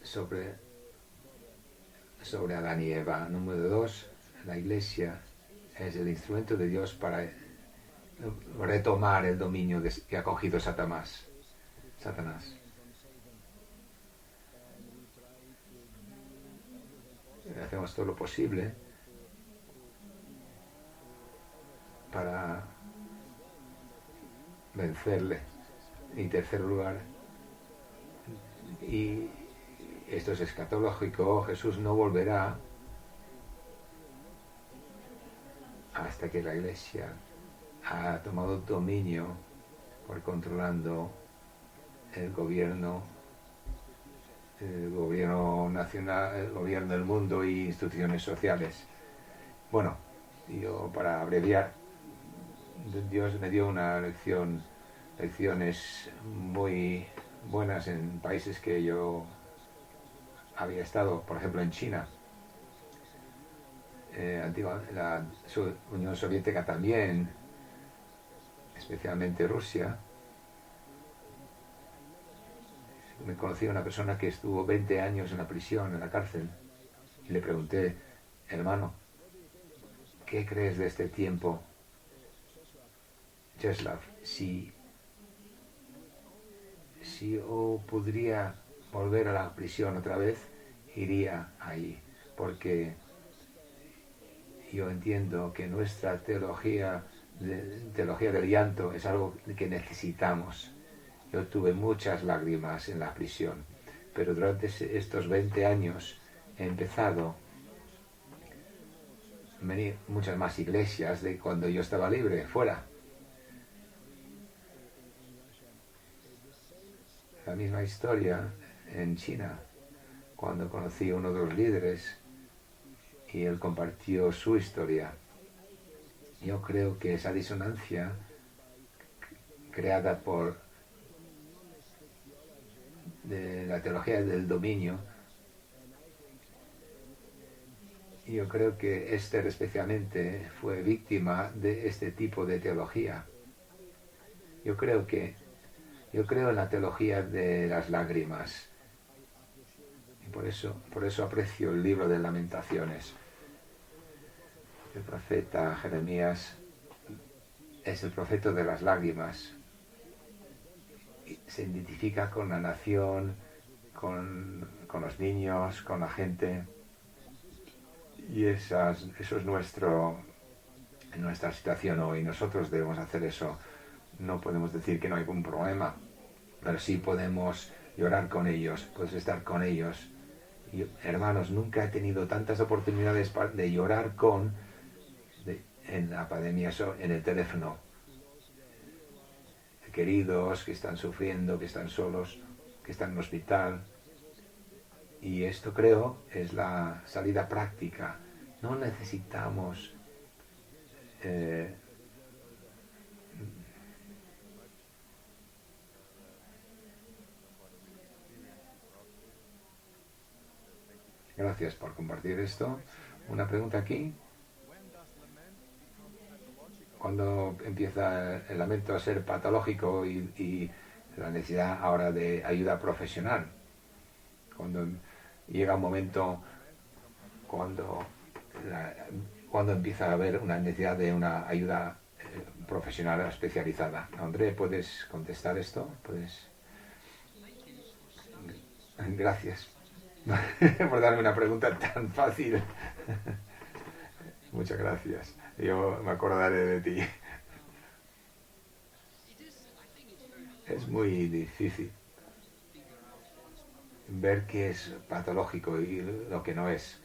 sobre Adán y Eva. Número 2, la Iglesia es el instrumento de Dios para retomar el dominio que ha cogido Satanás. Hacemos todo lo posible para vencerle. En tercer lugar, y esto es escatológico, Jesús no volverá hasta que la Iglesia ha tomado dominio por controlando el gobierno nacional, el gobierno del mundo y instituciones sociales. Bueno, yo para abreviar, Dios me dio lecciones muy buenas en países que yo había estado, por ejemplo en China, la Unión Soviética también, especialmente Rusia. Me conocí a una persona que estuvo 20 años en la prisión, en la cárcel, y le pregunté, hermano, ¿qué crees de este tiempo? Czeslaw, si yo podría volver a la prisión otra vez, iría ahí, porque yo entiendo que nuestra teología del llanto es algo que necesitamos. Yo tuve muchas lágrimas en la prisión, pero durante estos 20 años he empezado a venir muchas más iglesias de cuando yo estaba libre, fuera. La misma historia en China, cuando conocí a uno de los líderes y él compartió su historia. Yo creo que esa disonancia creada por la teología del dominio, yo creo que Esther especialmente fue víctima de este tipo de teología. Yo creo en la teología de las lágrimas, y por eso aprecio el libro de Lamentaciones. El profeta Jeremías es el profeta de las lágrimas. Se identifica con la nación, con los niños, con la gente, y eso es nuestra situación hoy. Nosotros debemos hacer eso. No podemos decir que no hay ningún problema, pero sí podemos llorar con ellos, puedes estar con ellos. Y, hermanos, nunca he tenido tantas oportunidades de llorar en la pandemia, en el teléfono. Queridos que están sufriendo, que están solos, que están en el hospital. Y esto creo es la salida práctica. No necesitamos gracias por compartir esto. Una pregunta aquí. Cuando empieza el lamento a ser patológico y la necesidad ahora de ayuda profesional, cuando llega un momento cuando, cuando empieza a haber una necesidad de una ayuda profesional especializada. André, ¿puedes contestar esto? ¿Puedes? Gracias por darme una pregunta tan fácil. Muchas gracias. Yo me acordaré de ti. Es muy difícil ver qué es patológico y lo que no es.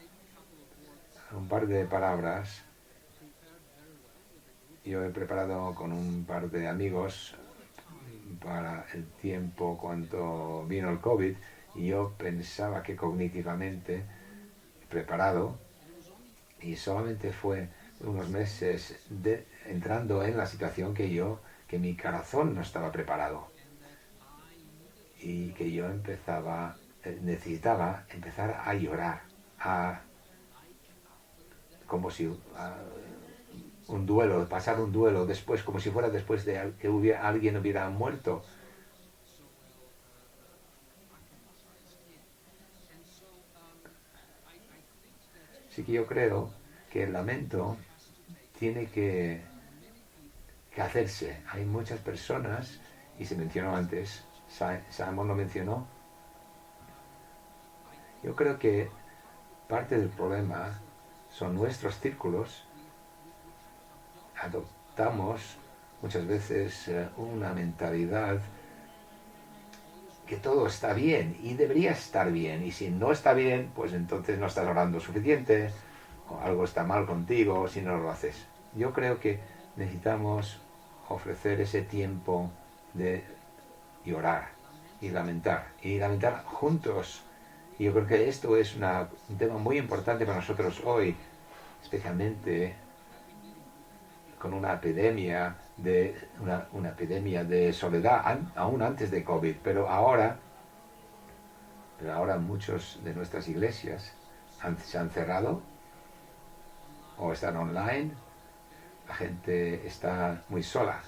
Un par de palabras. Yo he preparado con un par de amigos para el tiempo cuando vino el COVID y yo pensaba que cognitivamente preparado, y solamente fue unos meses entrando en la situación que mi corazón no estaba preparado y que yo necesitaba empezar a llorar, como si un duelo, pasar un duelo después, como si fuera después de que alguien hubiera muerto. Así que yo creo que el lamento tiene que hacerse. Hay muchas personas, y se mencionó antes, Simon lo mencionó, yo creo que parte del problema son nuestros círculos. Adoptamos muchas veces una mentalidad que todo está bien y debería estar bien, y si no está bien, pues entonces no estás orando suficiente, o algo está mal contigo si no lo haces. Yo creo que necesitamos ofrecer ese tiempo de llorar y lamentar juntos. Y yo creo que esto es un tema muy importante para nosotros hoy, especialmente con una epidemia una epidemia de soledad aún antes de COVID, pero ahora muchos de nuestras iglesias se han cerrado o están online. La gente está muy sola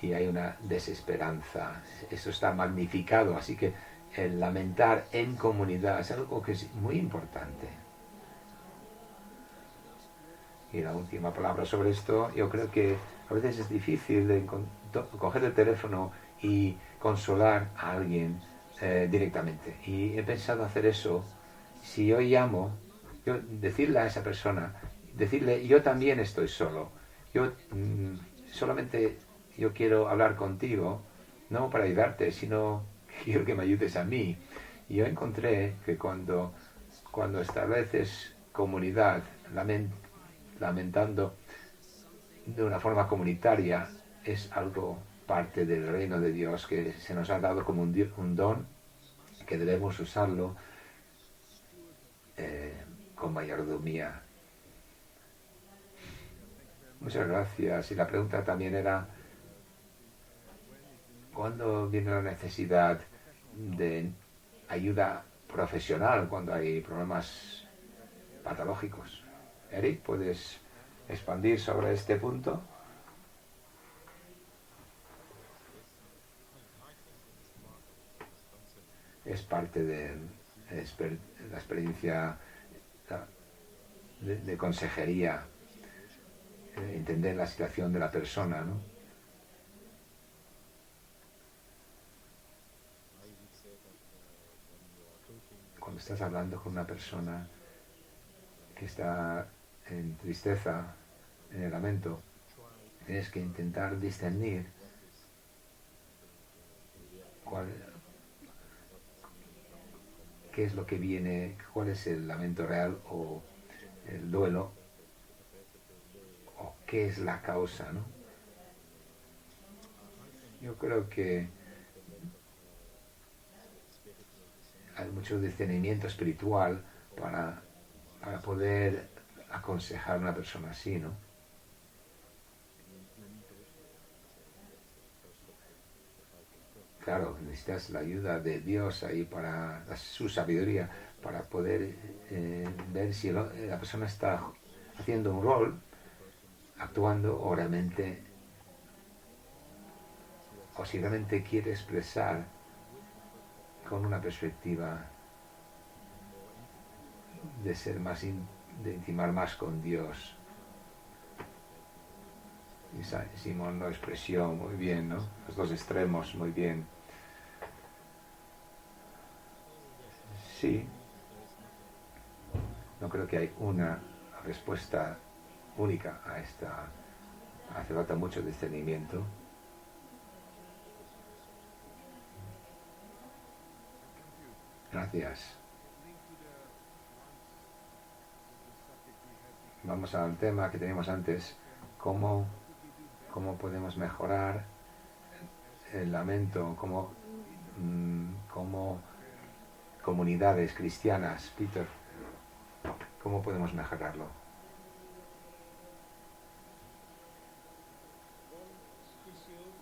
y hay una desesperanza. Eso está magnificado, así que el lamentar en comunidad es algo que es muy importante. Y la última palabra sobre esto, yo creo que a veces es difícil de coger el teléfono y consolar a alguien directamente. Y he pensado hacer eso. Si yo llamo, decirle a esa persona, decirle, yo también estoy solo. Yo solamente yo quiero hablar contigo, no para ayudarte, sino quiero que me ayudes a mí. Y yo encontré que cuando estableces comunidad, lamentando de una forma comunitaria, es algo parte del reino de Dios que se nos ha dado como un don que debemos usarlo con mayordomía. Muchas gracias. Y la pregunta también era, ¿cuándo viene la necesidad de ayuda profesional cuando hay problemas patológicos? Eric, ¿puedes expandir sobre este punto? Es parte de la experiencia de consejería, entender la situación de la persona, ¿no? Cuando estás hablando con una persona que está en tristeza, en el lamento, tienes que intentar discernir qué es lo que viene, cuál es el lamento real o el duelo, o qué es la causa, ¿no? Yo creo que hay mucho discernimiento espiritual para poder aconsejar a una persona así, ¿no? claro, necesitas la ayuda de Dios ahí para su sabiduría, para poder ver si la persona está haciendo un rol, actuando o si realmente quiere expresar con una perspectiva de ser de intimar más con Dios. Y Simón lo expresó muy bien, ¿no? Los dos extremos, muy bien. Sí, no creo que hay una respuesta única a esta. Hace falta mucho discernimiento. Gracias. Vamos al tema que teníamos antes. ¿Cómo podemos mejorar el lamento? ¿Cómo comunidades cristianas, Peter, cómo podemos mejorarlo?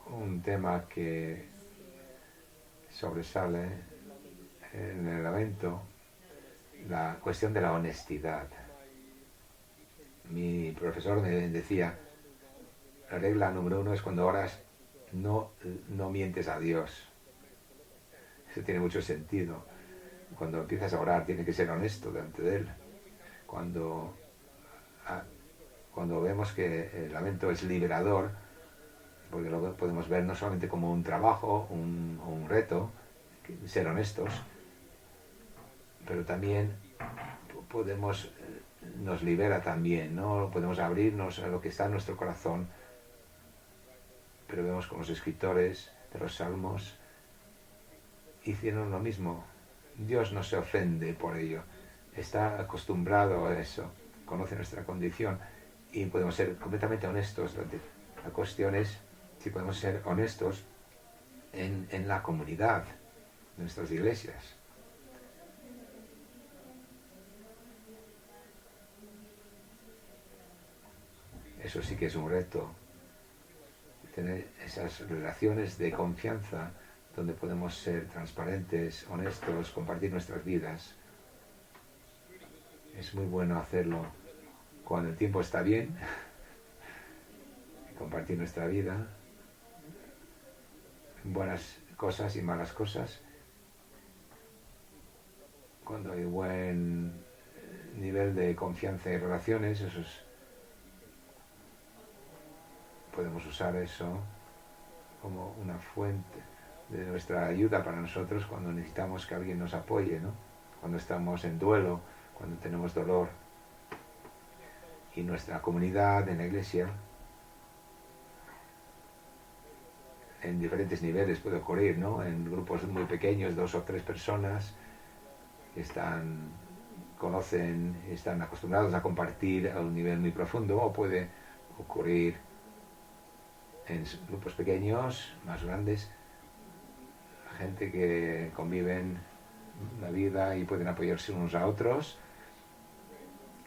Un tema que sobresale en el lamento, la cuestión de la honestidad. Mi profesor me decía, la regla número 1 es cuando oras, no mientes a Dios. Eso tiene mucho sentido. Cuando empiezas a orar, tiene que ser honesto delante de Él. Cuando vemos que el lamento es liberador, porque lo podemos ver no solamente como un trabajo, un reto, ser honestos, pero también nos libera también, ¿no? Podemos abrirnos a lo que está en nuestro corazón, pero vemos como los escritores de los salmos hicieron lo mismo. Dios no se ofende por ello, está acostumbrado a eso, conoce nuestra condición y podemos ser completamente honestos. La cuestión es si podemos ser honestos en la comunidad de nuestras iglesias. Eso sí que es un reto, tener esas relaciones de confianza donde podemos ser transparentes, honestos, compartir nuestras vidas. Es muy bueno hacerlo cuando el tiempo está bien, compartir nuestra vida, buenas cosas y malas cosas. Cuando hay buen nivel de confianza y relaciones, podemos usar eso como una fuente de nuestra ayuda para nosotros cuando necesitamos que alguien nos apoye, ¿no? Cuando estamos en duelo, cuando tenemos dolor. Y nuestra comunidad en la iglesia, en diferentes niveles puede ocurrir, ¿no? En grupos muy pequeños, 2 o 3 personas que conocen, están acostumbrados a compartir a un nivel muy profundo, o puede ocurrir en grupos pequeños, más grandes, gente que conviven la vida y pueden apoyarse unos a otros.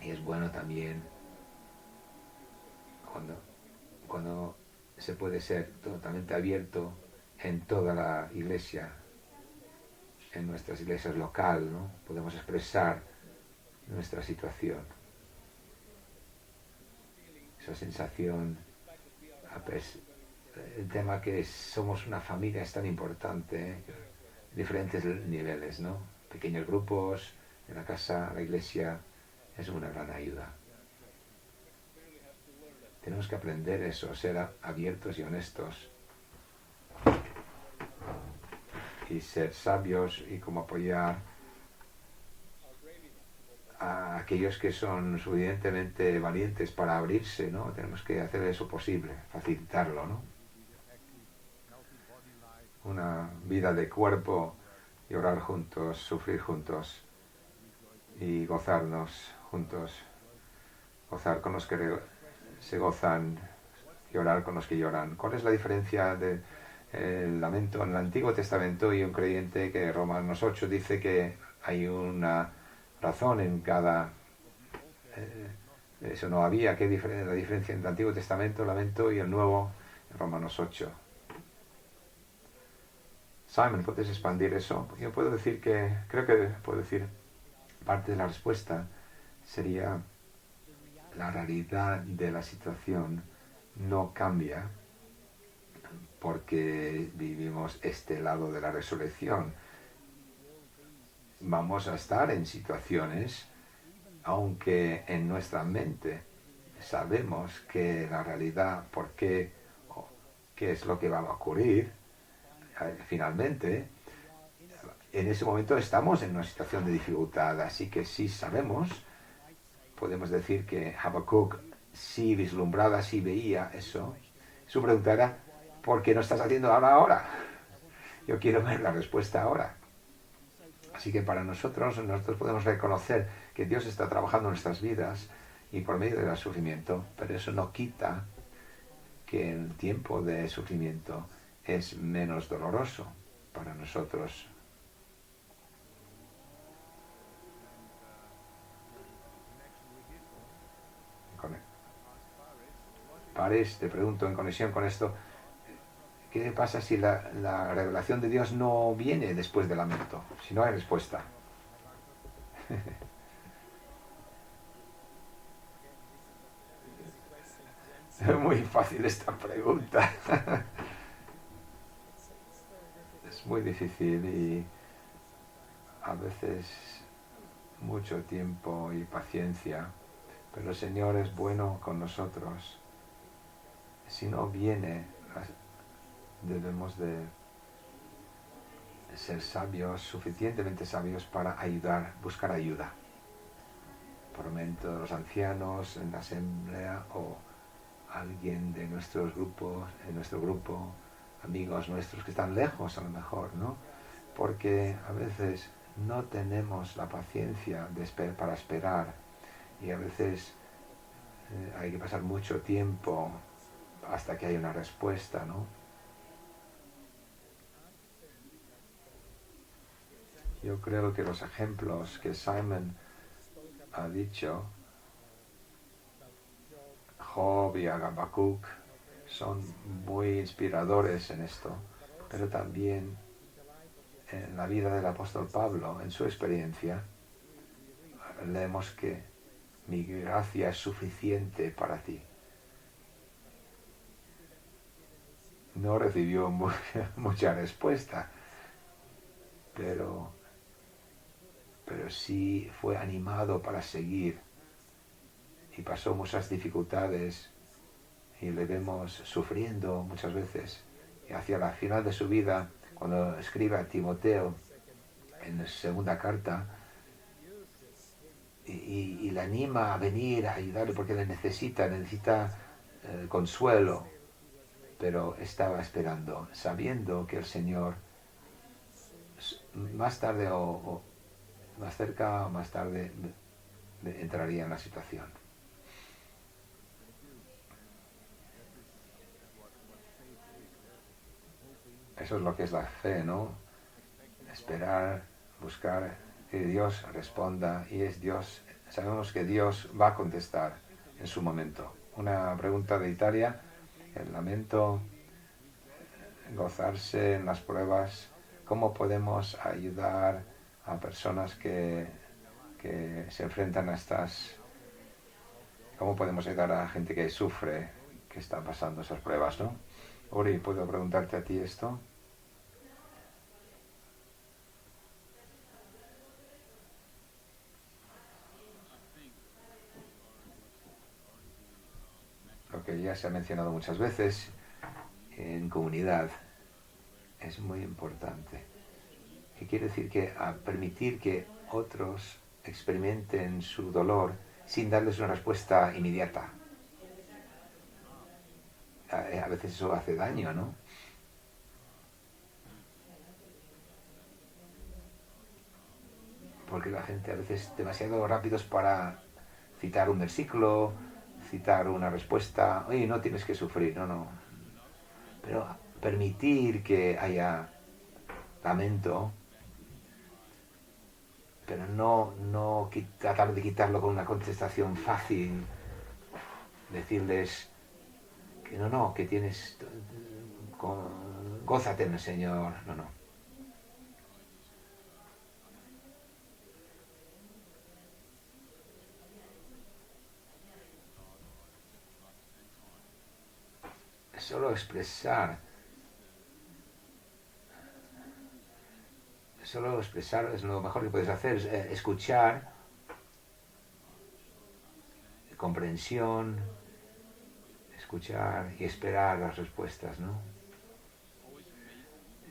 Y es bueno también cuando se puede ser totalmente abierto en toda la iglesia, en nuestras iglesias local, ¿no? Podemos expresar nuestra situación. Esa sensación, el tema que somos una familia es tan importante, ¿eh? Diferentes niveles, ¿no? Pequeños grupos, en la casa, la iglesia, es una gran ayuda. Tenemos que aprender eso, ser abiertos y honestos. Y ser sabios y cómo apoyar a aquellos que son suficientemente valientes para abrirse, ¿no? Tenemos que hacer eso posible, facilitarlo, ¿no? Una vida de cuerpo, y orar juntos, sufrir juntos y gozarnos juntos, gozar con los que se gozan, llorar con los que lloran. ¿Cuál es la diferencia del lamento en el Antiguo Testamento y un creyente? Que Romanos 8 dice que hay una razón en cada... eso no había. ¿Qué la diferencia entre el Antiguo Testamento, el lamento, y el Nuevo, en Romanos 8? Simon, ¿puedes expandir eso? Yo puedo decir que, creo que puedo decir, parte de la respuesta sería la realidad de la situación no cambia porque vivimos este lado de la resurrección. Vamos a estar en situaciones, aunque en nuestra mente sabemos que la realidad, por qué, qué es lo que va a ocurrir, finalmente, en ese momento estamos en una situación de dificultad, así que sí sabemos, podemos decir que Habacuc sí vislumbraba, sí veía eso. Su pregunta era, ¿por qué no estás haciendo ahora? Yo quiero ver la respuesta ahora. Así que para nosotros podemos reconocer que Dios está trabajando en nuestras vidas y por medio del sufrimiento, pero eso no quita que el tiempo de sufrimiento es menos doloroso para nosotros. Pares, te pregunto en conexión con esto, ¿qué pasa si la revelación de Dios no viene después del lamento? Si no hay respuesta. Es muy fácil esta pregunta. Es muy difícil y a veces mucho tiempo y paciencia, pero el Señor es bueno con nosotros. Si no viene, debemos de ser sabios, suficientemente sabios para ayudar, buscar ayuda. Por momento de los ancianos en la asamblea o alguien de nuestros grupos, en nuestro grupo, amigos nuestros que están lejos a lo mejor, ¿no? Porque a veces no tenemos la paciencia para esperar y a veces hay que pasar mucho tiempo hasta que haya una respuesta, ¿no? Yo creo que los ejemplos que Simon ha dicho, Job y Habacuc, son muy inspiradores en esto, pero también en la vida del apóstol Pablo, en su experiencia, leemos que mi gracia es suficiente para ti. No recibió mucha respuesta, pero sí fue animado para seguir y pasó muchas dificultades y le vemos sufriendo muchas veces. Y hacia la final de su vida, cuando escribe a Timoteo en la segunda carta, y le anima a venir a ayudarle porque le necesita consuelo, pero estaba esperando, sabiendo que el Señor más tarde o más cerca o más tarde entraría en la situación. Eso es lo que es la fe, ¿no? Esperar, buscar que Dios responda y es Dios. Sabemos que Dios va a contestar en su momento. Una pregunta de Italia, el lamento, gozarse en las pruebas, ¿cómo podemos ayudar a personas que se enfrentan a estas... ¿Cómo podemos ayudar a gente que sufre, que está pasando esas pruebas, ¿no? Uri, ¿puedo preguntarte a ti esto? Lo que ya se ha mencionado muchas veces, en comunidad es muy importante. ¿Qué quiere decir? Que a permitir que otros experimenten su dolor sin darles una respuesta inmediata. A veces eso hace daño, ¿no? Porque la gente a veces demasiado rápidos para citar un versículo, citar una respuesta. Oye, no tienes que sufrir, no. Pero permitir que haya lamento, pero no tratar de quitarlo con una contestación fácil, decirles que no, que tienes, gózate en el Señor, no. solo expresar es lo mejor que puedes hacer, es escuchar, comprensión, escuchar y esperar las respuestas, ¿no?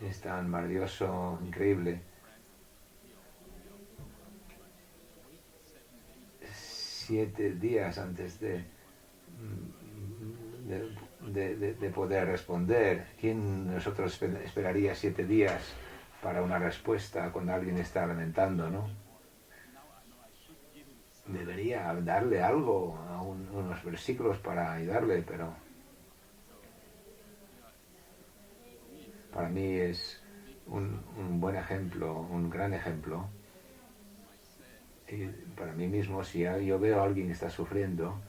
Es tan maravilloso, increíble. 7 días antes de poder responder. ¿Quién de nosotros esperaría 7 días para una respuesta cuando alguien está lamentando, ¿no? Debería darle algo, unos versículos para ayudarle, pero para mí es un buen ejemplo, un gran ejemplo. Y para mí mismo, si yo veo a alguien que está sufriendo,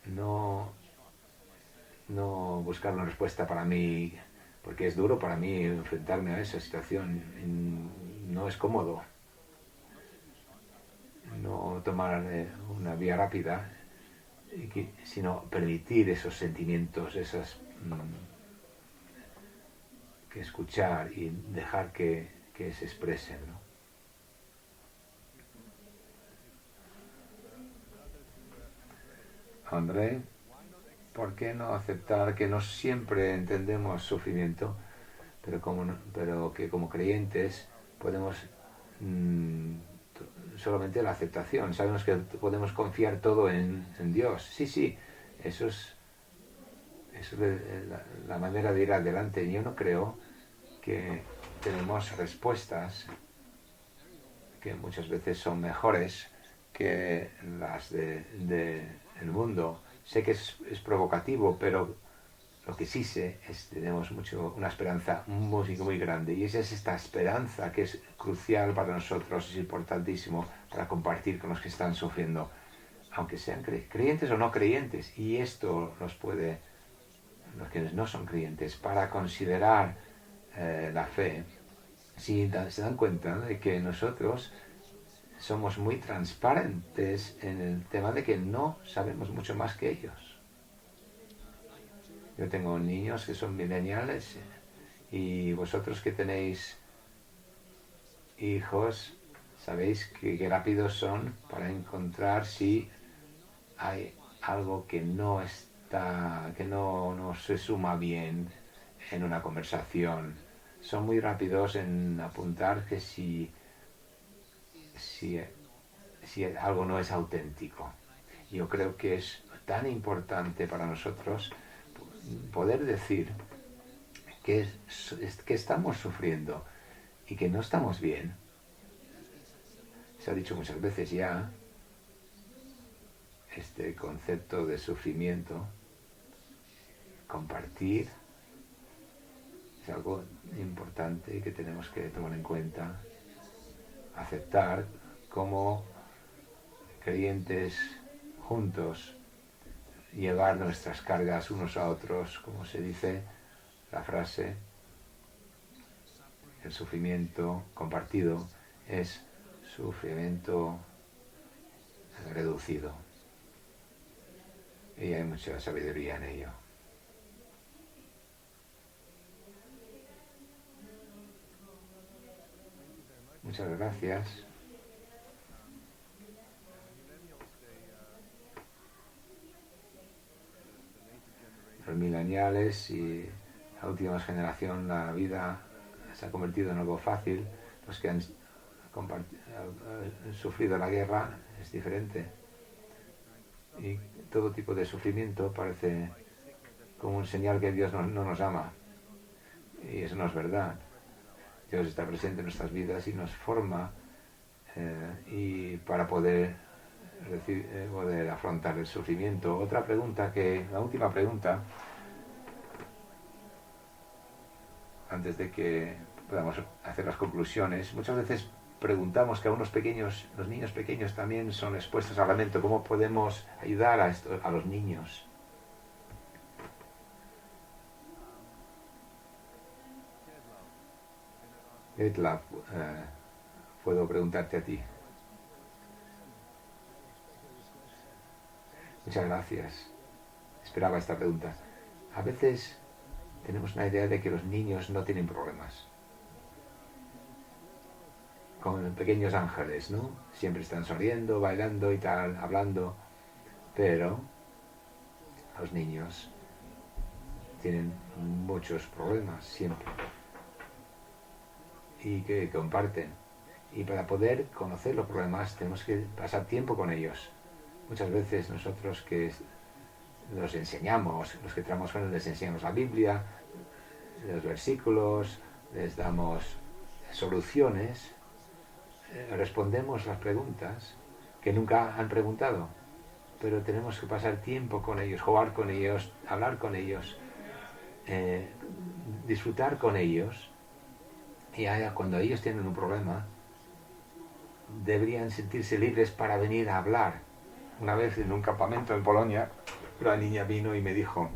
no buscar una respuesta para mí, porque es duro para mí enfrentarme a esa situación, no es cómodo. No tomar una vía rápida, sino permitir esos sentimientos, que escuchar y dejar que se expresen, ¿no? André, ¿por qué no aceptar que no siempre entendemos sufrimiento, pero que como creyentes podemos solamente la aceptación? Sabemos que podemos confiar todo en Dios. Sí, sí, eso es la manera de ir adelante. Yo no creo que tenemos respuestas que muchas veces son mejores que las del mundo. Sé que es provocativo, pero lo que sí sé es que tenemos una esperanza muy grande, y esa es esta esperanza que es crucial para nosotros, es importantísimo para compartir con los que están sufriendo, aunque sean creyentes o no creyentes, y esto los que no son creyentes, para considerar la fe, si se dan cuenta de que nosotros somos muy transparentes en el tema de que no sabemos mucho más que ellos. Yo tengo niños que son millennials, y vosotros que tenéis hijos sabéis que rápidos son para encontrar si hay algo que no se suma bien en una conversación. Son muy rápidos en apuntar que si algo no es auténtico. Yo creo que es tan importante para nosotros poder decir que estamos sufriendo y que no estamos bien. Se ha dicho muchas veces ya este concepto de sufrimiento. Compartir es algo importante que tenemos que tomar en cuenta, aceptar como creyentes juntos, llevar nuestras cargas unos a otros, como se dice la frase, el sufrimiento compartido es sufrimiento reducido, y hay mucha sabiduría en ello. Muchas gracias. Los millennials y la última generación, la vida se ha convertido en algo fácil. Los que han sufrido la guerra es diferente, y todo tipo de sufrimiento parece como un señal que Dios no nos ama, y eso no es verdad. Dios está presente en nuestras vidas y nos forma, y para poder afrontar el sufrimiento. La última pregunta, antes de que podamos hacer las conclusiones. Muchas veces preguntamos que los niños pequeños también son expuestos al lamento. ¿Cómo podemos ayudar a los niños? Etla, puedo preguntarte a ti. Muchas gracias. Esperaba esta pregunta. A veces tenemos una idea de que los niños no tienen problemas. Con pequeños ángeles, ¿no? Siempre están sonriendo, bailando y tal, hablando. Pero los niños tienen muchos problemas siempre. Y que comparten. Y para poder conocer los problemas tenemos que pasar tiempo con ellos. Muchas veces nosotros que los enseñamos, los que trabajamos con ellos, les enseñamos la Biblia, los versículos, les damos soluciones, respondemos las preguntas que nunca han preguntado, pero tenemos que pasar tiempo con ellos, jugar con ellos, hablar con ellos, disfrutar con ellos. Y cuando ellos tienen un problema, deberían sentirse libres para venir a hablar. Una vez en un campamento en Polonia, una niña vino y me dijo: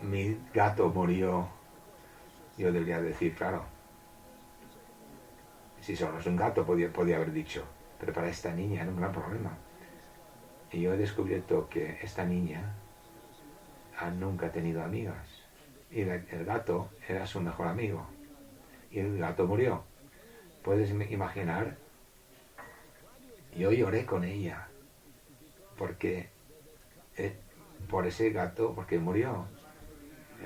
mi gato murió. Yo debería decir, claro, si solo es un gato, podía haber dicho, pero para esta niña era un gran problema. Y yo he descubierto que esta niña nunca ha tenido amigas, y el gato era su mejor amigo, y el gato murió. Puedes imaginar, yo lloré con ella porque por ese gato, porque murió.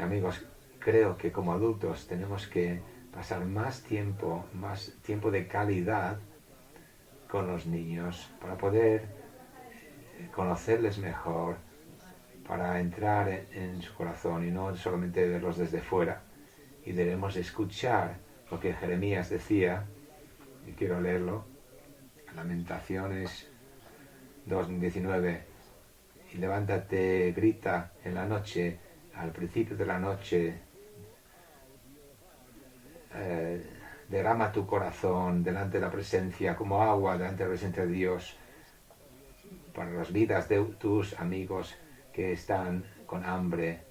Amigos, creo que como adultos tenemos que pasar más tiempo de calidad con los niños para poder conocerles mejor, para entrar en su corazón y no solamente verlos desde fuera. Y debemos escuchar lo que Jeremías decía, y quiero leerlo, Lamentaciones 2:19: y levántate, grita en la noche, al principio de la noche, derrama tu corazón delante de la presencia, como agua delante de la presencia de Dios, para las vidas de tus amigos que están con hambre,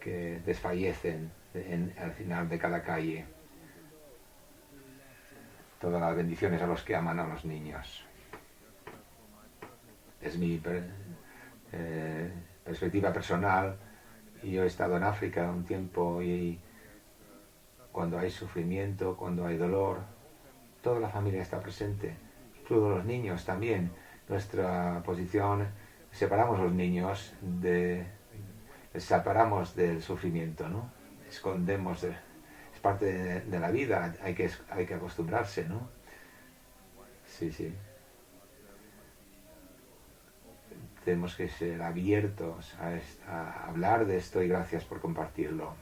que desfallecen al final de cada calle. Todas las bendiciones a los que aman a los niños. Es mi perspectiva personal. Y yo he estado en África un tiempo, y cuando hay sufrimiento, cuando hay dolor, toda la familia está presente, incluso los niños también. Nuestra posición, separamos los niños, les separamos del sufrimiento, ¿no? Escondemos, es parte de la vida, hay que acostumbrarse, ¿no? Sí. Tenemos que ser abiertos a hablar de esto, y gracias por compartirlo.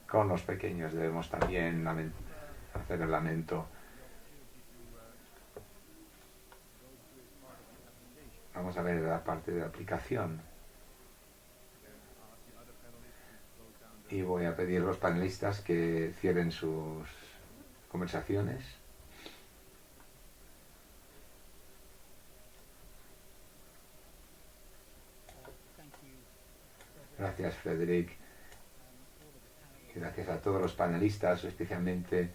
Con los pequeños debemos también hacer el lamento. Vamos a ver la parte de la aplicación. Y voy a pedir a los panelistas que cierren sus conversaciones. Gracias, Frederick. Y gracias a todos los panelistas, especialmente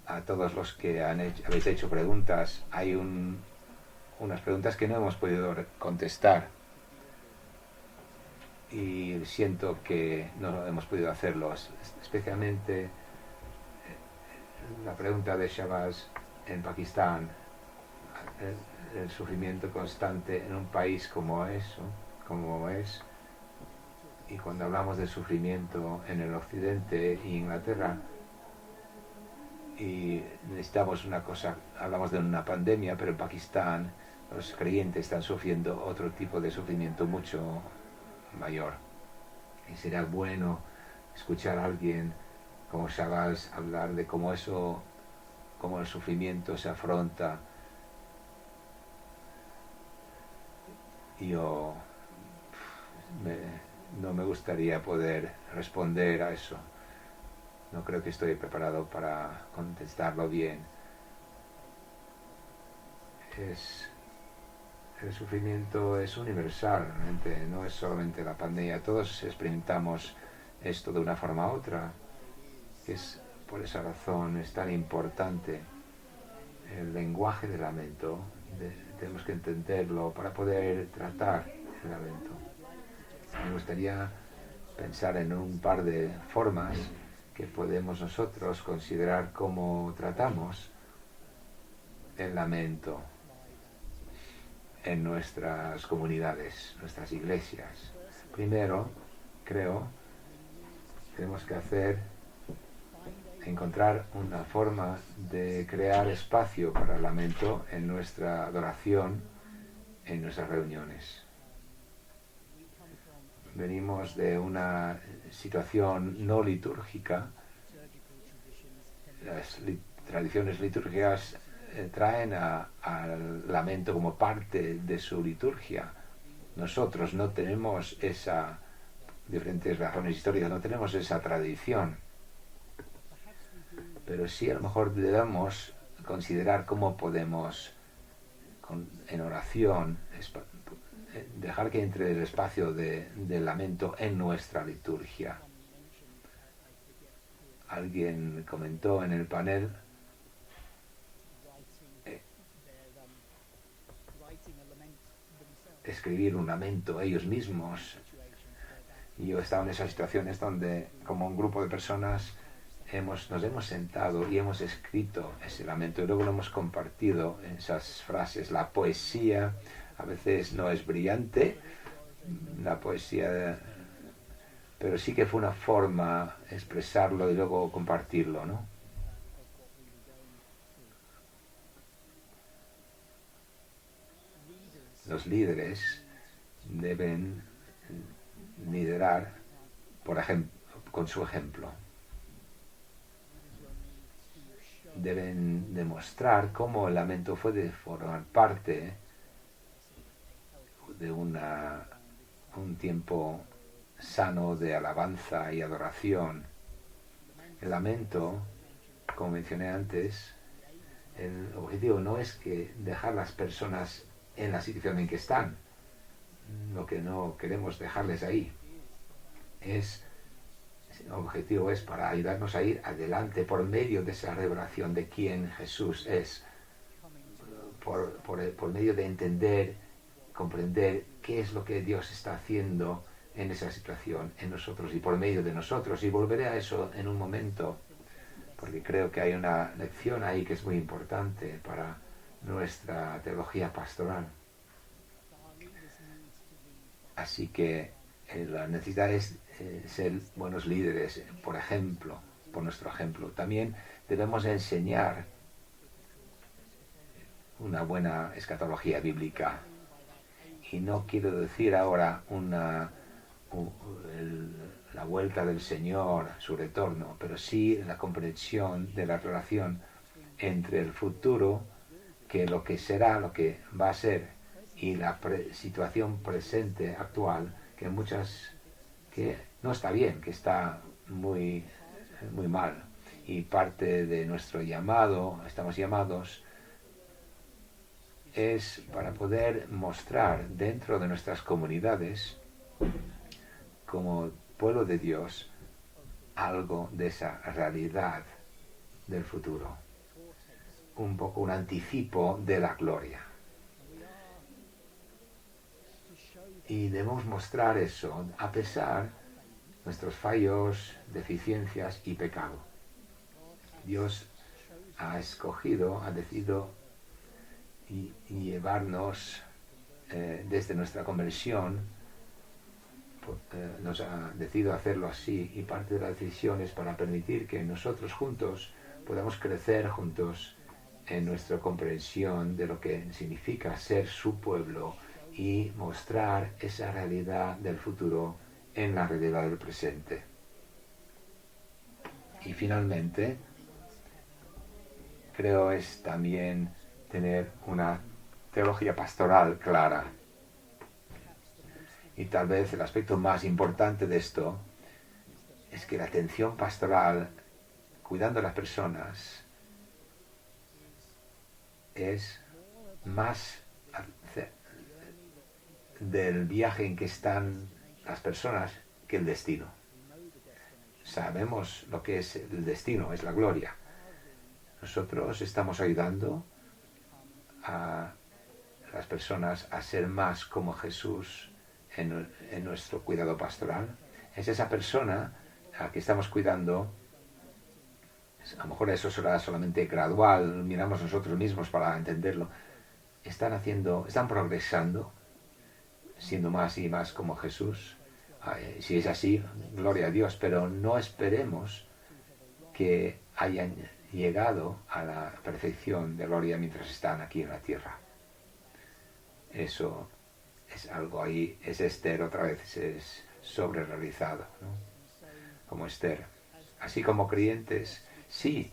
a todos los que habéis hecho preguntas. Hay unas preguntas que no hemos podido contestar, y siento que no hemos podido hacerlo, especialmente la pregunta de Shabazz en Pakistán, el sufrimiento constante en un país como es, y cuando hablamos de sufrimiento en el occidente e Inglaterra, y necesitamos una cosa, hablamos de una pandemia, pero en Pakistán los creyentes están sufriendo otro tipo de sufrimiento mucho mayor. Y será bueno escuchar a alguien como Shabazz hablar de cómo el sufrimiento se afronta. Yo no me gustaría poder responder a eso. No creo que estoy preparado para contestarlo bien. El sufrimiento es universal, realmente, no es solamente la pandemia. Todos experimentamos esto de una forma u otra. Por esa razón es tan importante el lenguaje del lamento, tenemos que entenderlo para poder tratar el lamento. Me gustaría pensar en un par de formas que podemos nosotros considerar cómo tratamos el lamento en nuestras comunidades, nuestras iglesias. Primero, creo, tenemos que encontrar una forma de crear espacio para el lamento en nuestra adoración, en nuestras reuniones. Venimos de una situación no litúrgica. Las tradiciones litúrgicas traen al lamento como parte de su liturgia. Nosotros no tenemos diferentes razones históricas, no tenemos esa tradición. Pero sí a lo mejor debemos considerar cómo podemos, en oración, dejar que entre el espacio del lamento en nuestra liturgia. Alguien comentó en el panel escribir un lamento ellos mismos. Y yo he estado en esas situaciones donde, como un grupo de personas, nos hemos sentado y hemos escrito ese lamento y luego lo hemos compartido en esas frases. La poesía a veces no es brillante, la poesía, pero sí que fue una forma expresarlo y luego compartirlo, ¿no? Los líderes deben liderar, por ejemplo, con su ejemplo. Deben demostrar cómo el lamento puede formar parte de un tiempo sano de alabanza y adoración. El lamento, como mencioné antes, el objetivo no es que dejar las personas en la situación en que están. Lo que no queremos dejarles ahí. El objetivo es para ayudarnos a ir adelante por medio de esa revelación de quién Jesús es, por medio de entender, comprender qué es lo que Dios está haciendo en esa situación, en nosotros y por medio de nosotros. Y volveré a eso en un momento, porque creo que hay una lección ahí que es muy importante para nuestra teología pastoral. Así que la necesidad es ser buenos líderes, por ejemplo, por nuestro ejemplo. También debemos enseñar una buena escatología bíblica. Y no quiero decir ahora la vuelta del Señor, su retorno, pero sí la comprensión de la relación entre el futuro, que lo que será, lo que va a ser, y la situación presente, actual, que no está bien, que está muy, muy mal. Y parte de nuestro llamado, estamos llamados, es para poder mostrar dentro de nuestras comunidades, como pueblo de Dios, algo de esa realidad del futuro. Un poco un anticipo de la gloria. Y debemos mostrar eso a pesar de nuestros fallos, deficiencias y pecado. Dios ha escogido, ha decidido y llevarnos desde nuestra conversión, nos ha decidido hacerlo así, y parte de la decisión es para permitir que nosotros juntos podamos crecer juntos en nuestra comprensión de lo que significa ser su pueblo y mostrar esa realidad del futuro en la realidad del presente. Y finalmente, creo es también tener una teología pastoral clara. Y tal vez el aspecto más importante de esto es que la atención pastoral, cuidando a las personas, es más del viaje en que están las personas que el destino. Sabemos lo que es el destino, es la gloria. Nosotros estamos ayudando a las personas a ser más como Jesús en nuestro cuidado pastoral. Es esa persona a que estamos cuidando. A lo mejor eso será solamente gradual, miramos nosotros mismos para entenderlo. Están progresando, siendo más y más como Jesús. Si es así, gloria a Dios, pero no esperemos que hayan llegado a la perfección de gloria mientras están aquí en la tierra. Eso es algo ahí, es Esther otra vez, es sobrerealizado, ¿no? Como Esther. Así como creyentes, sí,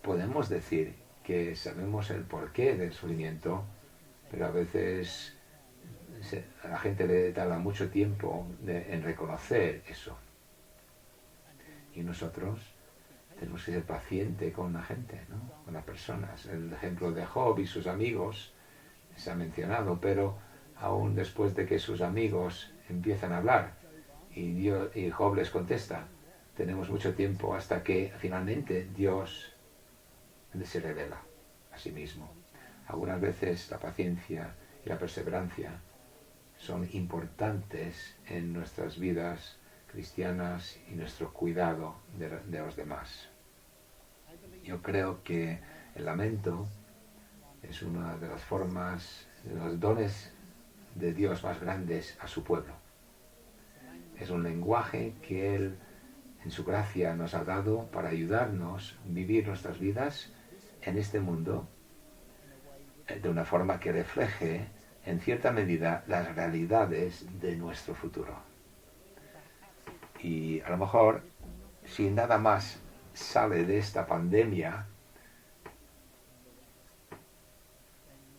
podemos decir que sabemos el porqué del sufrimiento, pero a veces a la gente le tarda mucho tiempo en reconocer eso. Y nosotros tenemos que ser pacientes con la gente, ¿no? Con las personas. El ejemplo de Job y sus amigos se ha mencionado, pero aún después de que sus amigos empiezan a hablar y Job les contesta, tenemos mucho tiempo hasta que finalmente Dios se revela a sí mismo. Algunas veces la paciencia y la perseverancia son importantes en nuestras vidas cristianas y nuestro cuidado de los demás. Yo creo que el lamento es una de las formas, de los dones de Dios más grandes a su pueblo. Es un lenguaje que Él, en su gracia, nos ha dado para ayudarnos a vivir nuestras vidas en este mundo de una forma que refleje, en cierta medida, las realidades de nuestro futuro. Y a lo mejor, si nada más sale de esta pandemia,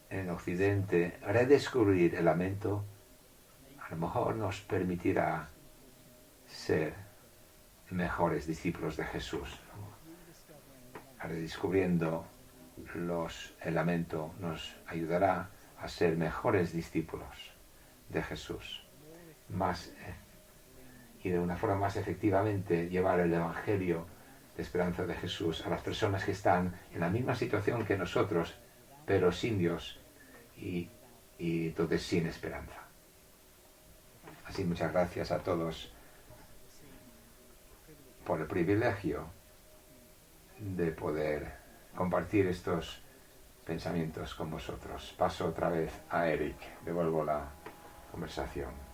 en Occidente, redescubrir el lamento, a lo mejor nos permitirá ser mejores discípulos de Jesús, ¿no? Redescubriendo el lamento nos ayudará a ser mejores discípulos de Jesús, y de una forma más efectivamente llevar el Evangelio de esperanza de Jesús a las personas que están en la misma situación que nosotros, pero sin Dios y entonces sin esperanza. Así, muchas gracias a todos por el privilegio de poder compartir estos pensamientos con vosotros. Paso otra vez a Eric, devuelvo la conversación.